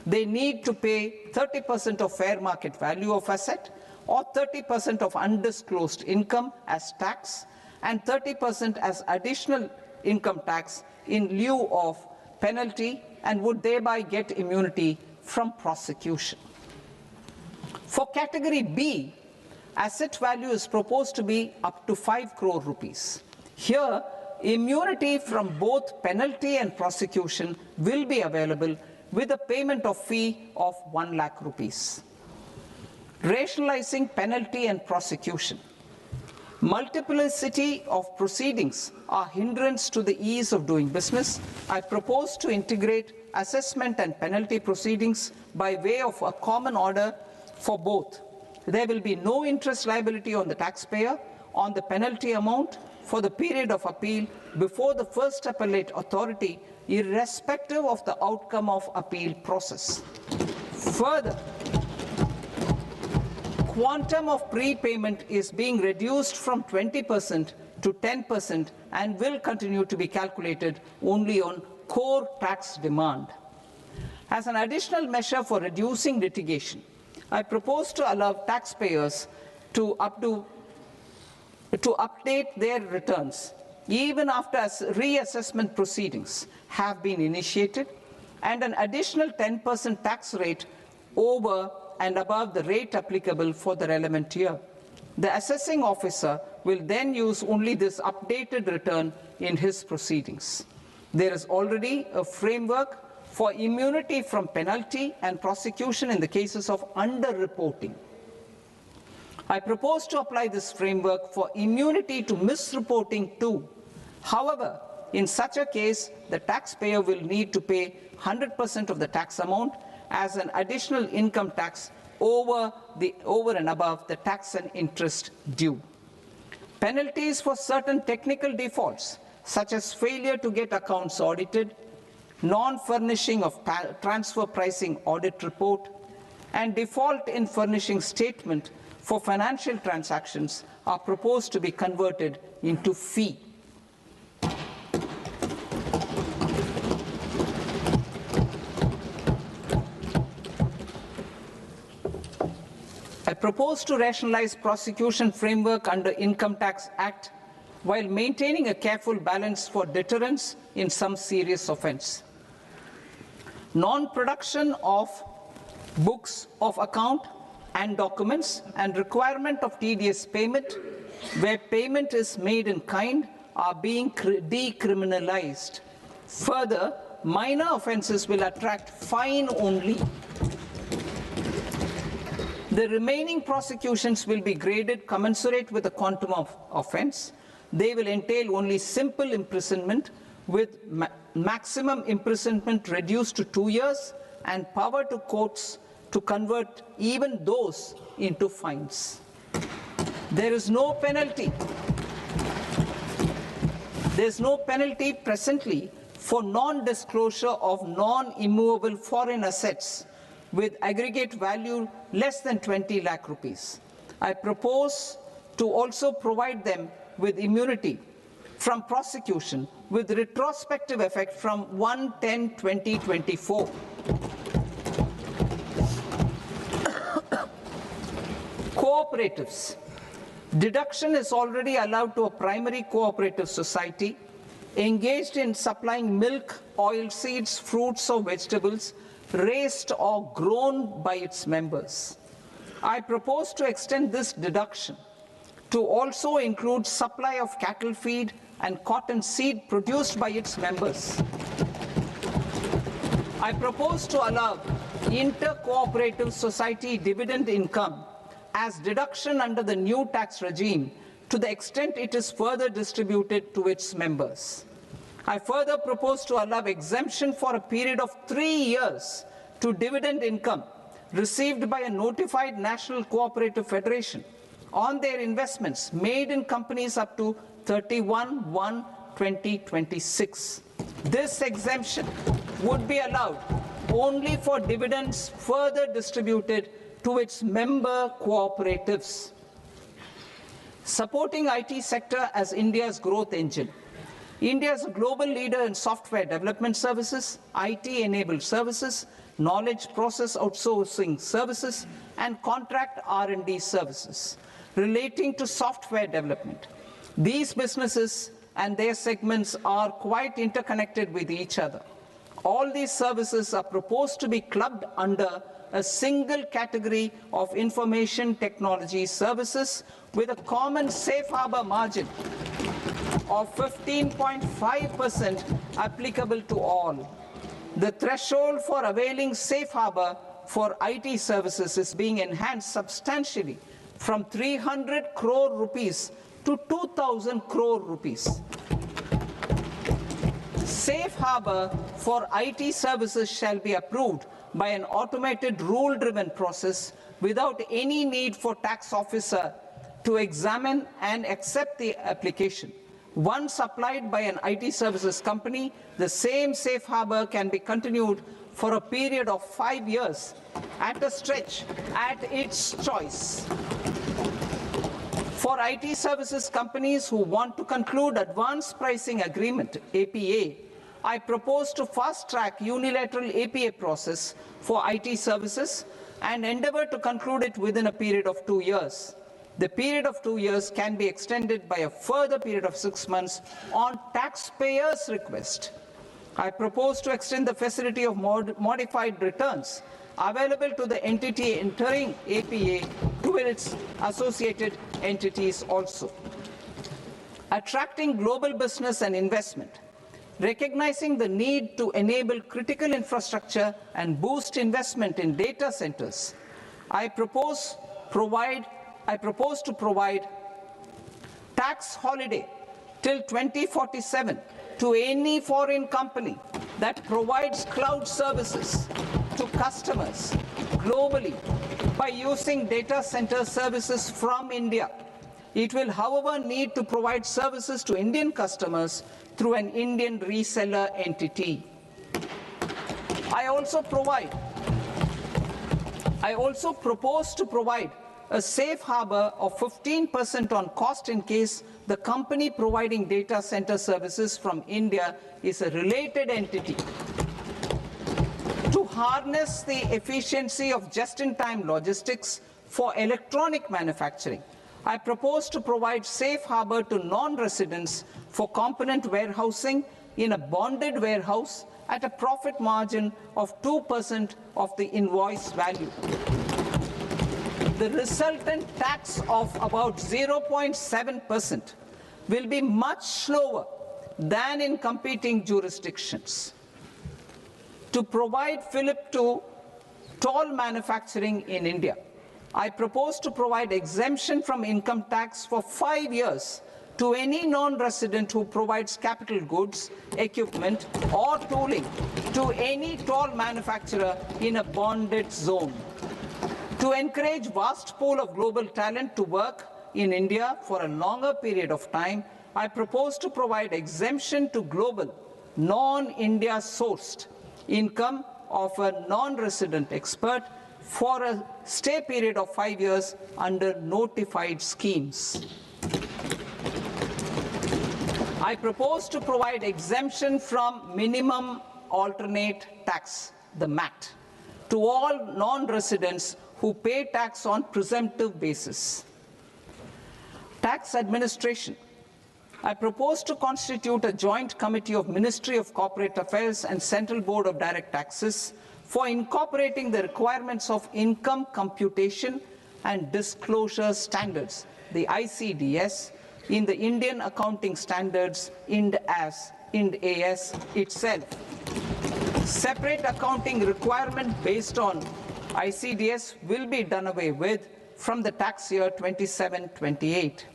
They need to pay 30% of fair market value of asset or 30% of undisclosed income as tax and 30% as additional income tax in lieu of penalty, and would thereby get immunity from prosecution. For category B, asset value is proposed to be up to 5 crore rupees. Here, immunity from both penalty and prosecution will be available with a payment of fee of 1 lakh rupees. Rationalizing penalty and prosecution. Multiplicity of proceedings are hindrance to the ease of doing business. I propose to integrate assessment and penalty proceedings by way of a common order for both. There will be no interest liability on the taxpayer on the penalty amount for the period of appeal before the first appellate authority, irrespective of the outcome of appeal process. Further, quantum of prepayment is being reduced from 20% to 10% and will continue to be calculated only on core tax demand. As an additional measure for reducing litigation, I propose to allow taxpayers to update their returns even after reassessment proceedings have been initiated, and an additional 10% tax rate over and above the rate applicable for the relevant year. The assessing officer will then use only this updated return in his proceedings. There is already a framework for immunity from penalty and prosecution in the cases of underreporting. I propose to apply this framework for immunity to misreporting too. However, in such a case, the taxpayer will need to pay 100% of the tax amount as an additional income tax over and above the tax and interest due. Penalties for certain technical defaults, such as failure to get accounts audited, non-furnishing of transfer pricing audit report, and default in furnishing statement for financial transactions are proposed to be converted into fee. I propose to rationalize prosecution framework under Income Tax Act while maintaining a careful balance for deterrence in some serious offence. Non-production of books of account and documents and requirement of TDS payment where payment is made in kind are being decriminalized. Further, minor offences will attract fine only. The remaining prosecutions will be graded commensurate with the quantum of offense. They will entail only simple imprisonment with maximum imprisonment reduced to 2 years and power to courts to convert even those into fines. There is no penalty. There is no penalty presently for non-disclosure of non-immovable foreign assets with aggregate value less than 20 lakh rupees. I propose to also provide them with immunity from prosecution with retrospective effect from 1/10/2024. Cooperatives. Deduction is already allowed to a primary cooperative society engaged in supplying milk, oilseeds, fruits or vegetables raised or grown by its members. I propose to extend this deduction to also include supply of cattle feed and cotton seed produced by its members. I propose to allow inter-cooperative society dividend income as deduction under the new tax regime to the extent it is further distributed to its members. I further propose to allow exemption for a period of 3 years to dividend income received by a notified national cooperative federation on their investments made in companies up to 31/1/2026. This exemption would be allowed only for dividends further distributed to its member cooperatives. Supporting IT sector as India's growth engine. India is a global leader in software development services, IT-enabled services, knowledge process outsourcing services, and contract R&D services relating to software development. These businesses and their segments are quite interconnected with each other. All these services are proposed to be clubbed under a single category of information technology services with a common safe harbor margin of 15.5% applicable to all. The threshold for availing safe harbor for IT services is being enhanced substantially from 300 crore rupees to 2,000 crore rupees. Safe harbor for IT services shall be approved by an automated rule-driven process without any need for tax officer to examine and accept the application. Once applied by an IT services company, the same safe harbor can be continued for a period of 5 years at a stretch at its choice. For IT services companies who want to conclude advanced pricing agreement, APA, I propose to fast-track unilateral APA process for IT services and endeavor to conclude it within a period of 2 years. The period of 2 years can be extended by a further period of 6 months on taxpayers' request. I propose to extend the facility of modified returns available to the entity entering APA to its associated entities also. Attracting global business and investment. Recognizing the need to enable critical infrastructure and boost investment in data centers, I propose to provide tax holiday till 2047 to any foreign company that provides cloud services to customers globally by using data center services from India. It will, however, need to provide services to Indian customers through an Indian reseller entity. I also propose to provide a safe harbor of 15% on cost in case the company providing data center services from India is a related entity. To harness the efficiency of just-in-time logistics for electronic manufacturing, I propose to provide safe harbor to non-residents for component warehousing in a bonded warehouse at a profit margin of 2% of the invoice value. The resultant tax of about 0.7% will be much lower than in competing jurisdictions. To provide fillip to toll manufacturing in India, I propose to provide exemption from income tax for 5 years to any non-resident who provides capital goods, equipment, or tooling to any toll manufacturer in a bonded zone. To encourage vast pool of global talent to work in India for a longer period of time, I propose to provide exemption to global, non-India sourced income of a non-resident expert for a stay period of 5 years under notified schemes. I propose to provide exemption from minimum alternate tax, the MAT, to all non-residents who pay tax on presumptive basis. Tax administration. I propose to constitute a joint committee of Ministry of Corporate Affairs and Central Board of Direct Taxes for incorporating the requirements of income computation and disclosure standards, the ICDS, in the Indian Accounting Standards, IND AS itself. Separate accounting requirement based on ICDS will be done away with from the tax year 27-28.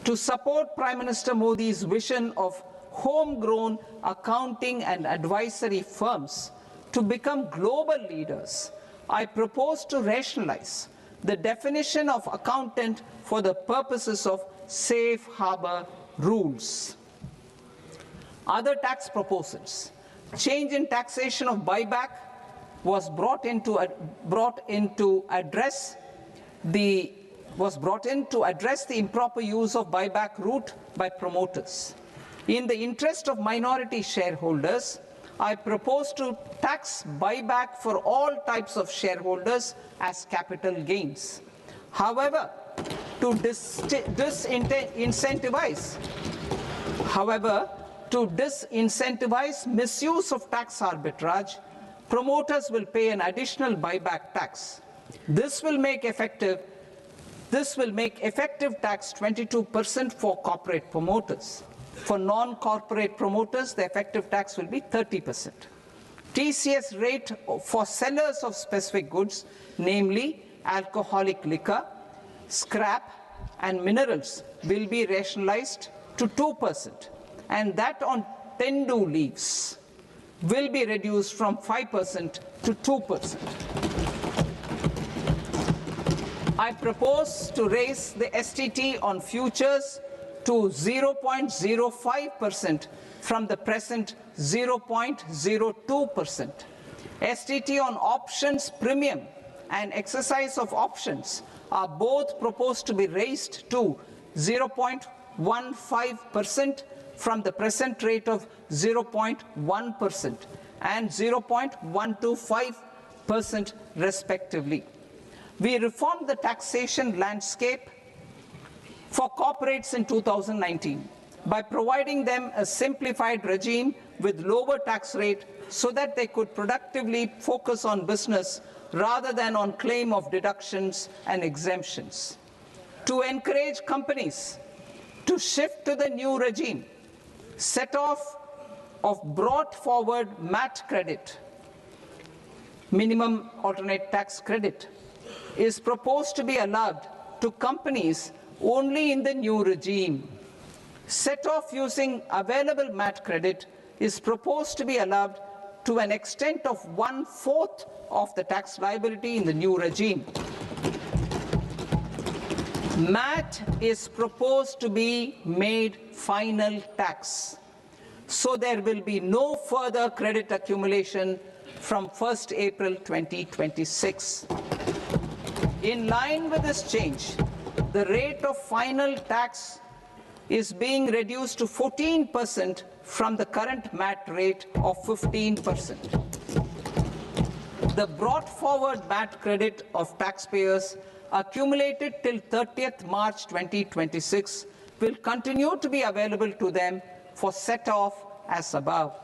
To support Prime Minister Modi's vision of homegrown accounting and advisory firms to become global leaders, I propose to rationalize the definition of accountant for the purposes of safe harbor rules. Other tax proposals. Change in taxation of buyback was brought in to address the improper use of buyback route by promoters. In the interest of minority shareholders, I propose to tax buyback for all types of shareholders as capital gains. However, to disincentivize misuse of tax arbitrage, promoters will pay an additional buyback tax. This will make effective tax 22% for corporate promoters. For non-corporate promoters, the effective tax will be 30%. TCS rate for sellers of specific goods, namely alcoholic liquor, scrap, and minerals, will be rationalized to 2%, and that on tendu leaves will be reduced from 5% to 2%. I propose to raise the STT on futures to 0.05% from the present 0.02%. STT on options premium and exercise of options are both proposed to be raised to 0.15% from the present rate of 0.1% and 0.125% respectively. We reformed the taxation landscape for corporates in 2019 by providing them a simplified regime with lower tax rate so that they could productively focus on business rather than on claim of deductions and exemptions. To encourage companies to shift to the new regime, set off of brought forward MAT credit, minimum alternate tax credit, is proposed to be allowed to companies only in the new regime. Set off using available MAT credit is proposed to be allowed to an extent of 1/4 of the tax liability in the new regime. MAT is proposed to be made final tax, so there will be no further credit accumulation from 1st April 2026. In line with this change, the rate of final tax is being reduced to 14% from the current MAT rate of 15%. The brought forward MAT credit of taxpayers accumulated till 30th March 2026 will continue to be available to them for set-off as above.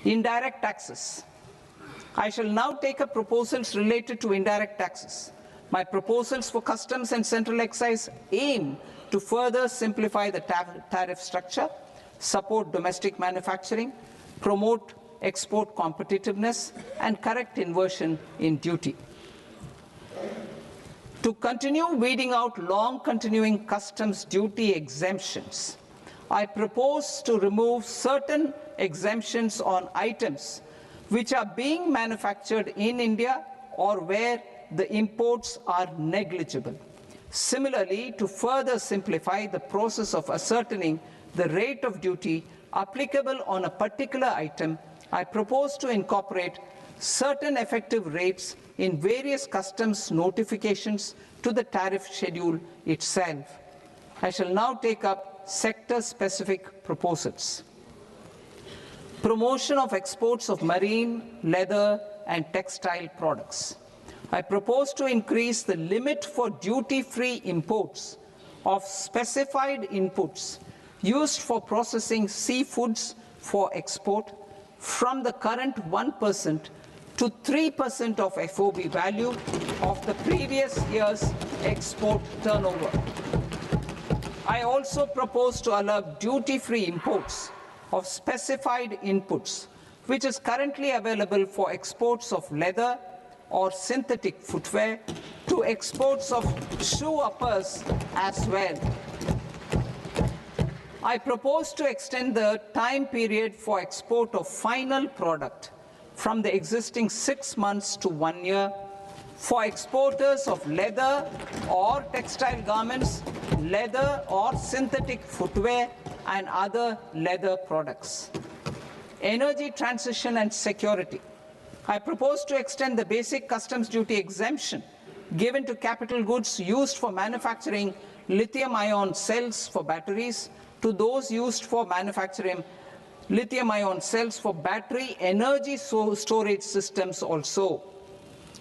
Indirect taxes. I shall now take up proposals related to indirect taxes. My proposals for customs and central excise aim to further simplify the tariff structure, support domestic manufacturing, promote export competitiveness, and correct inversion in duty. To continue weeding out long continuing customs duty exemptions, I propose to remove certain exemptions on items which are being manufactured in India or where the imports are negligible. Similarly, to further simplify the process of ascertaining the rate of duty applicable on a particular item, I propose to incorporate certain effective rates in various customs notifications to the tariff schedule itself. I shall now take up sector-specific proposals. Promotion of exports of marine, leather, and textile products. I propose to increase the limit for duty-free imports of specified inputs used for processing seafoods for export from the current 1% to 3% of FOB value of the previous year's export turnover. I also propose to allow duty-free imports of specified inputs, which is currently available for exports of leather or synthetic footwear, to exports of shoe uppers as well. I propose to extend the time period for export of final product from the existing 6 months to 1 year for exporters of leather or textile garments, leather or synthetic footwear, and other leather products. Energy transition and security. I propose to extend the basic customs duty exemption given to capital goods used for manufacturing lithium-ion cells for batteries to those used for manufacturing lithium-ion cells for battery energy storage systems also.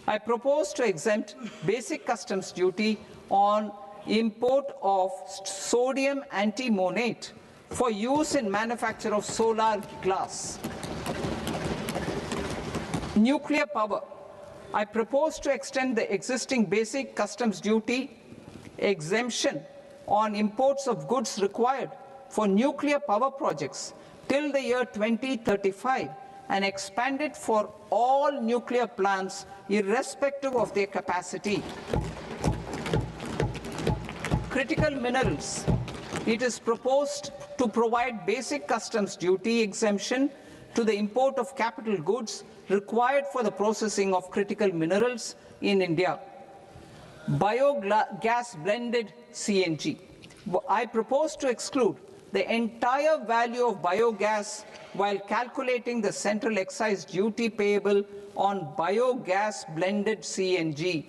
I propose to exempt basic customs duty on import of sodium antimonate for use in manufacture of solar glass. Nuclear power. I propose to extend the existing basic customs duty exemption on imports of goods required for nuclear power projects till the year 2035 and expand it for all nuclear plants irrespective of their capacity. Critical minerals. It is proposed to provide basic customs duty exemption to the import of capital goods required for the processing of critical minerals in India. Biogas blended CNG. I propose to exclude the entire value of biogas while calculating the central excise duty payable on biogas blended CNG.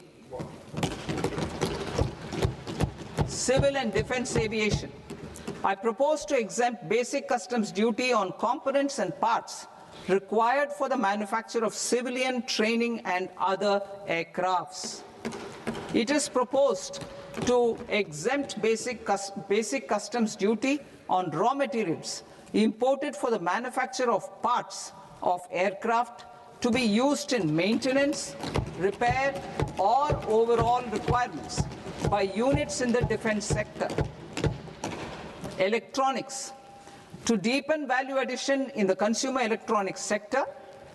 Civil and defense aviation. I propose to exempt basic customs duty on components and parts required for the manufacture of civilian training and other aircrafts. It is proposed to exempt basic customs duty on raw materials imported for the manufacture of parts of aircraft to be used in maintenance, repair, or overall requirements by units in the defense sector. Electronics. To deepen value addition in the consumer electronics sector,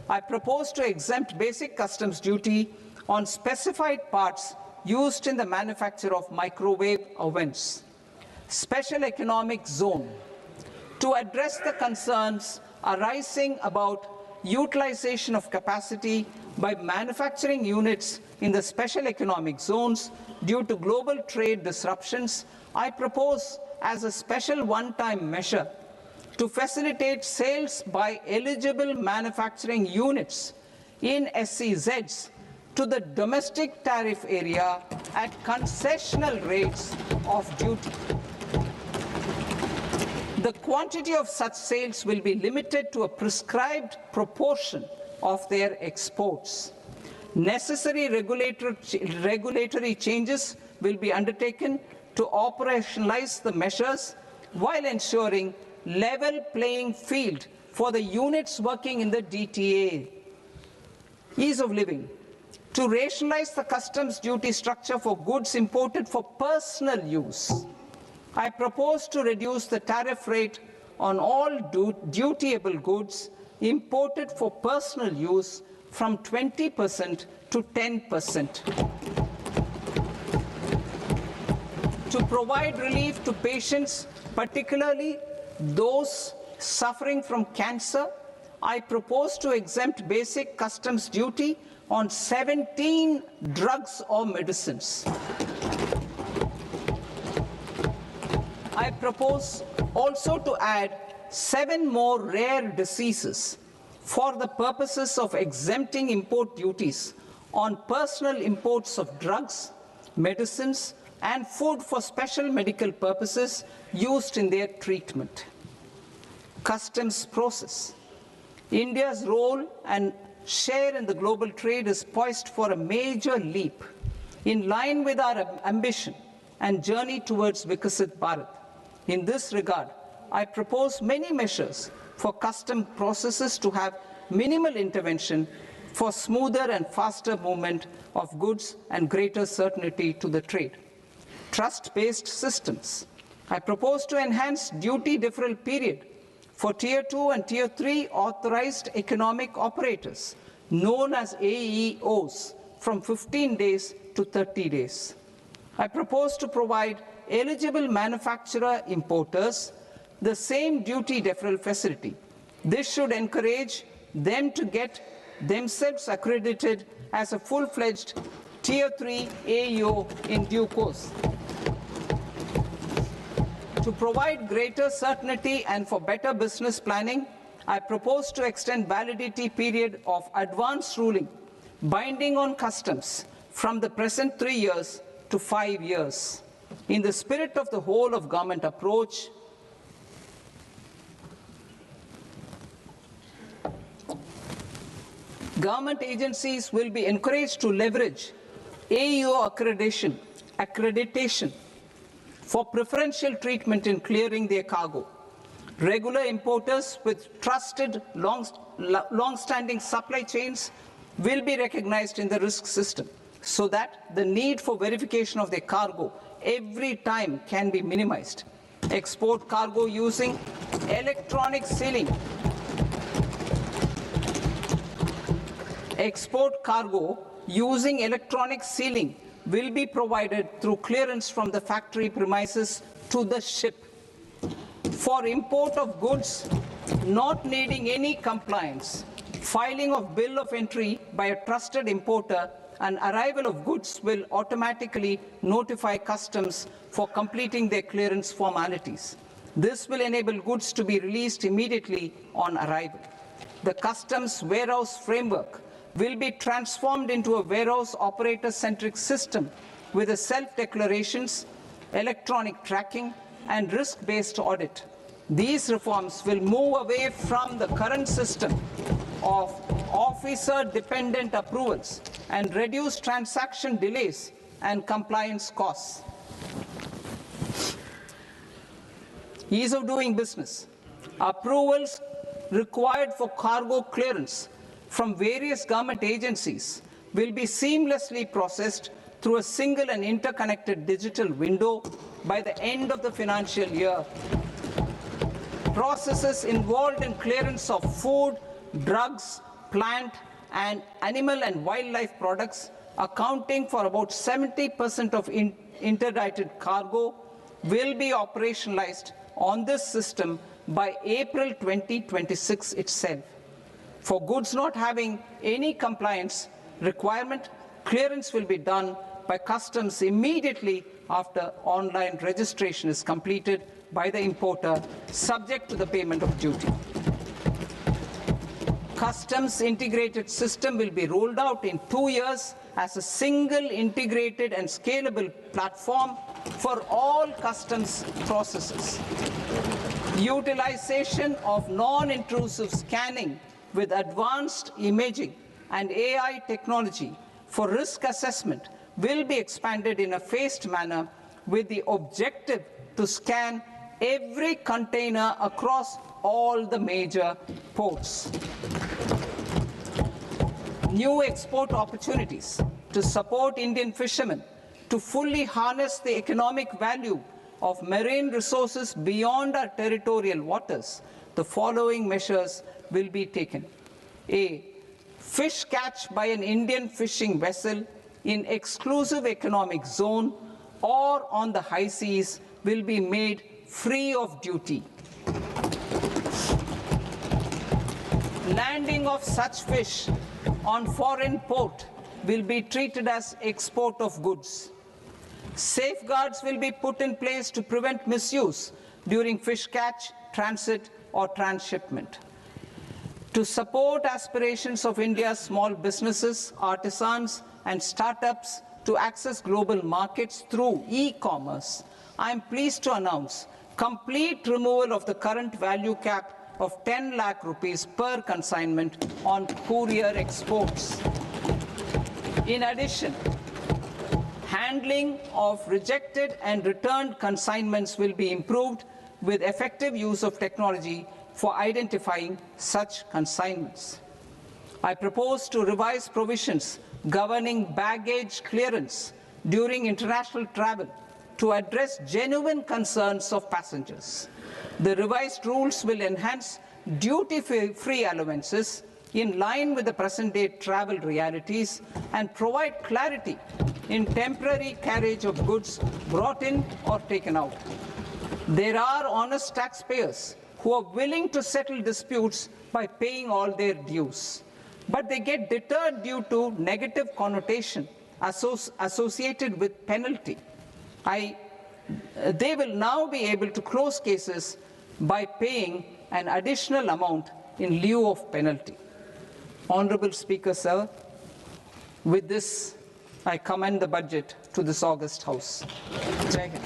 I propose to exempt basic customs duty on specified parts used in the manufacture of microwave ovens. Special economic zone. To address the concerns arising about utilization of capacity by manufacturing units in the special economic zones due to global trade disruptions, I propose as a special one-time measure to facilitate sales by eligible manufacturing units in SEZs to the domestic tariff area at concessional rates of duty. The quantity of such sales will be limited to a prescribed proportion of their exports. Necessary regulatory changes will be undertaken to operationalize the measures while ensuring level playing field for the units working in the DTA. Ease of living. To rationalize the customs duty structure for goods imported for personal use, I propose to reduce the tariff rate on all dutiable goods imported for personal use from 20% to 10%. To provide relief to patients, particularly those suffering from cancer, I propose to exempt basic customs duty on 17 drugs or medicines. I propose also to add 7 more rare diseases for the purposes of exempting import duties on personal imports of drugs, medicines, and food for special medical purposes used in their treatment. Customs process. India's role and share in the global trade is poised for a major leap in line with our ambition and journey towards Vikasit Bharat. In this regard, I propose many measures for custom processes to have minimal intervention for smoother and faster movement of goods and greater certainty to the trade. Trust-based systems. I propose to enhance duty deferral period for Tier 2 and Tier 3 authorized economic operators, known as AEOs, from 15 days to 30 days. I propose to provide eligible manufacturer importers the same duty deferral facility. This should encourage them to get themselves accredited as a full-fledged Tier 3 AEO in due course. To provide greater certainty and for better business planning, I propose to extend validity period of advance ruling binding on customs from the present 3 years to 5 years. In the spirit of the whole of government approach, government agencies will be encouraged to leverage AEO accreditation for preferential treatment in clearing their cargo. Regular importers with trusted long-standing supply chains will be recognized in the risk system so that the need for verification of their cargo every time can be minimized. Export cargo using electronic sealing. Export cargo using electronic sealing will be provided through clearance from the factory premises to the ship. For import of goods not needing any compliance, filing of bill of entry by a trusted importer and arrival of goods will automatically notify customs for completing their clearance formalities. This will enable goods to be released immediately on arrival. The customs warehouse framework will be transformed into a warehouse operator-centric system with a self-declarations, electronic tracking, and risk-based audit. These reforms will move away from the current system of officer-dependent approvals and reduce transaction delays and compliance costs. Ease of doing business. Approvals required for cargo clearance from various government agencies will be seamlessly processed through a single and interconnected digital window by the end of the financial year. Processes involved in clearance of food, drugs, plant, and animal and wildlife products, accounting for about 70% of interdicted cargo, will be operationalized on this system by April 2026 itself. For goods not having any compliance requirement, clearance will be done by customs immediately after online registration is completed by the importer, subject to the payment of duty. Customs integrated system will be rolled out in 2 years as a single integrated and scalable platform for all customs processes. Utilization of non-intrusive scanning with advanced imaging and AI technology for risk assessment will be expanded in a phased manner with the objective to scan every container across all the major ports. New export opportunities to support Indian fishermen to fully harness the economic value of marine resources beyond our territorial waters. The following measures will be taken. A. Fish catch by an Indian fishing vessel in exclusive economic zone or on the high seas will be made free of duty. Landing of such fish on foreign port will be treated as export of goods. Safeguards will be put in place to prevent misuse during fish catch, transit, or transshipment. To support aspirations of India's small businesses, artisans, and startups to access global markets through e-commerce, I am pleased to announce complete removal of the current value cap of 10 lakh rupees per consignment on courier exports. In addition, handling of rejected and returned consignments will be improved with effective use of technology for identifying such consignments. I propose to revise provisions governing baggage clearance during international travel to address genuine concerns of passengers. The revised rules will enhance duty-free allowances in line with the present-day travel realities and provide clarity in temporary carriage of goods brought in or taken out. There are honest taxpayers who are willing to settle disputes by paying all their dues, but they get deterred due to negative connotation associated with penalty. They will now be able to close cases by paying an additional amount in lieu of penalty. Honorable Speaker, sir, with this, I commend the budget to this august House. Jai Hind.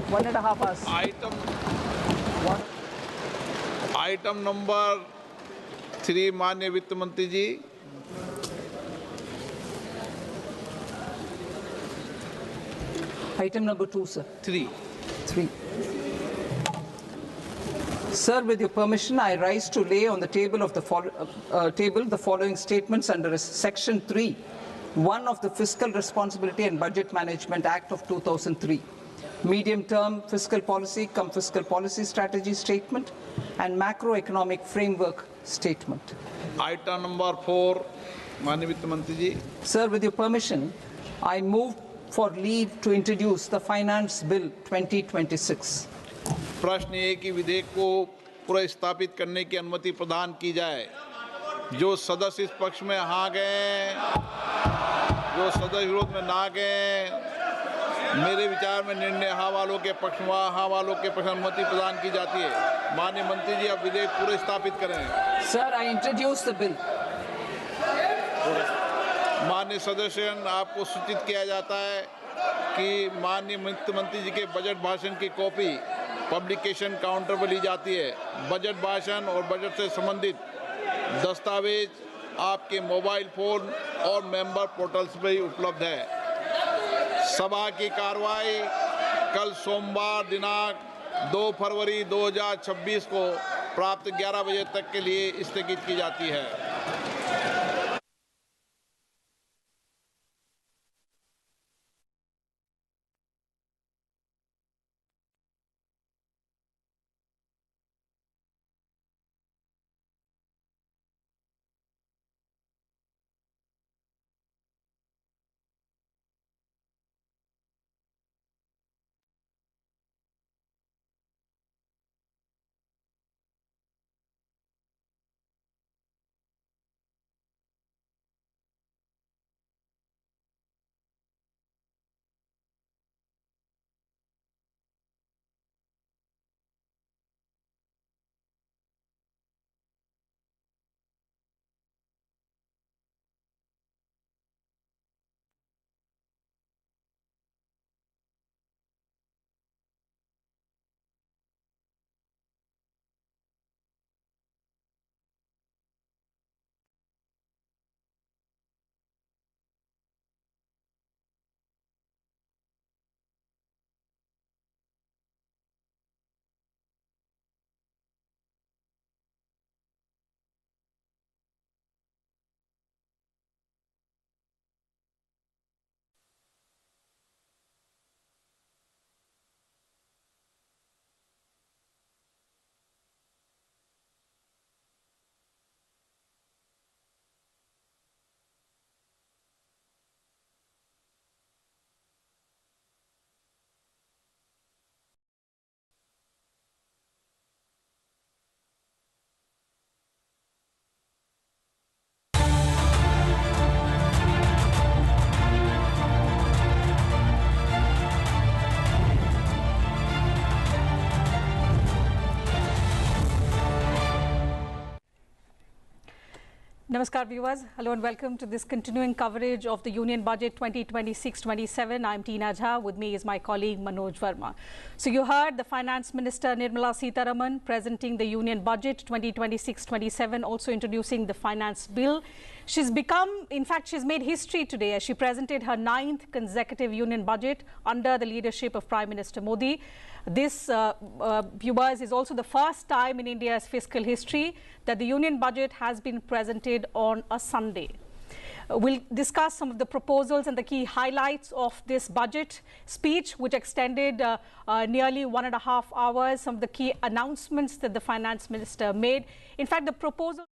One and a half hours. Item number 3 माननीय वित्त मंत्री जी। Item number 2, sir. 3 Sir, with your permission, I rise to lay on the table of the following statements under Section 3, 1 of the Fiscal Responsibility and Budget Management Act of 2003. Medium-term fiscal policy, fiscal policy strategy statement, and macroeconomic framework statement. Item number 4 माननीय वित्त मंत्री जी। Sir, with your permission, I move for leave to introduce the Finance Bill 2026. प्रश्न ये कि विधेयक को पुनर्स्थापित करने की अनुमति प्रदान की जाए। जो सदस्य इस पक्ष में हाँ गए, जो सदस्य विरोध में ना गए, मेरे विचार में निर्णय हाँ वालों के पक्ष में हाँ वालों के पक्ष में अनुमति प्रदान की जाती है। माननीय मंत्री जी, अब विधेयक पुनर्स्थापित करें। Sir, I introduce the bill. माननीय सदस्य, आपको सूचित किया जाता है कि माननीय वित्त मंत्री जी के बजट भाषण की कॉपी पब्लिकेशन काउंटर पर ली जाती है। बजट भाषण और बजट से संबंधित दस्तावेज आपके मोबाइल फोन और मेंबर पोर्टल्स पर ही उपलब्ध है। सभा की कार्रवाई कल सोमवार दिनांक 2 फरवरी 2026 को प्राप्त 11 बजे तक के लिए स्थगित की जाती है। Namaskar viewers, hello and welcome to this continuing coverage of the Union Budget 2026-27. I'm Tina Jha, with me is my colleague Manoj Verma. So you heard the Finance Minister Nirmala Sitharaman presenting the Union Budget 2026-27, also introducing the Finance Bill. She's made history today as she presented her 9th consecutive Union Budget under the leadership of Prime Minister Modi. This, viewers, is also the first time in India's fiscal history that the Union Budget has been presented on a Sunday. We'll discuss some of the proposals and the key highlights of this budget speech, which extended nearly 1.5 hours, some of the key announcements that the Finance Minister made. In fact, the proposal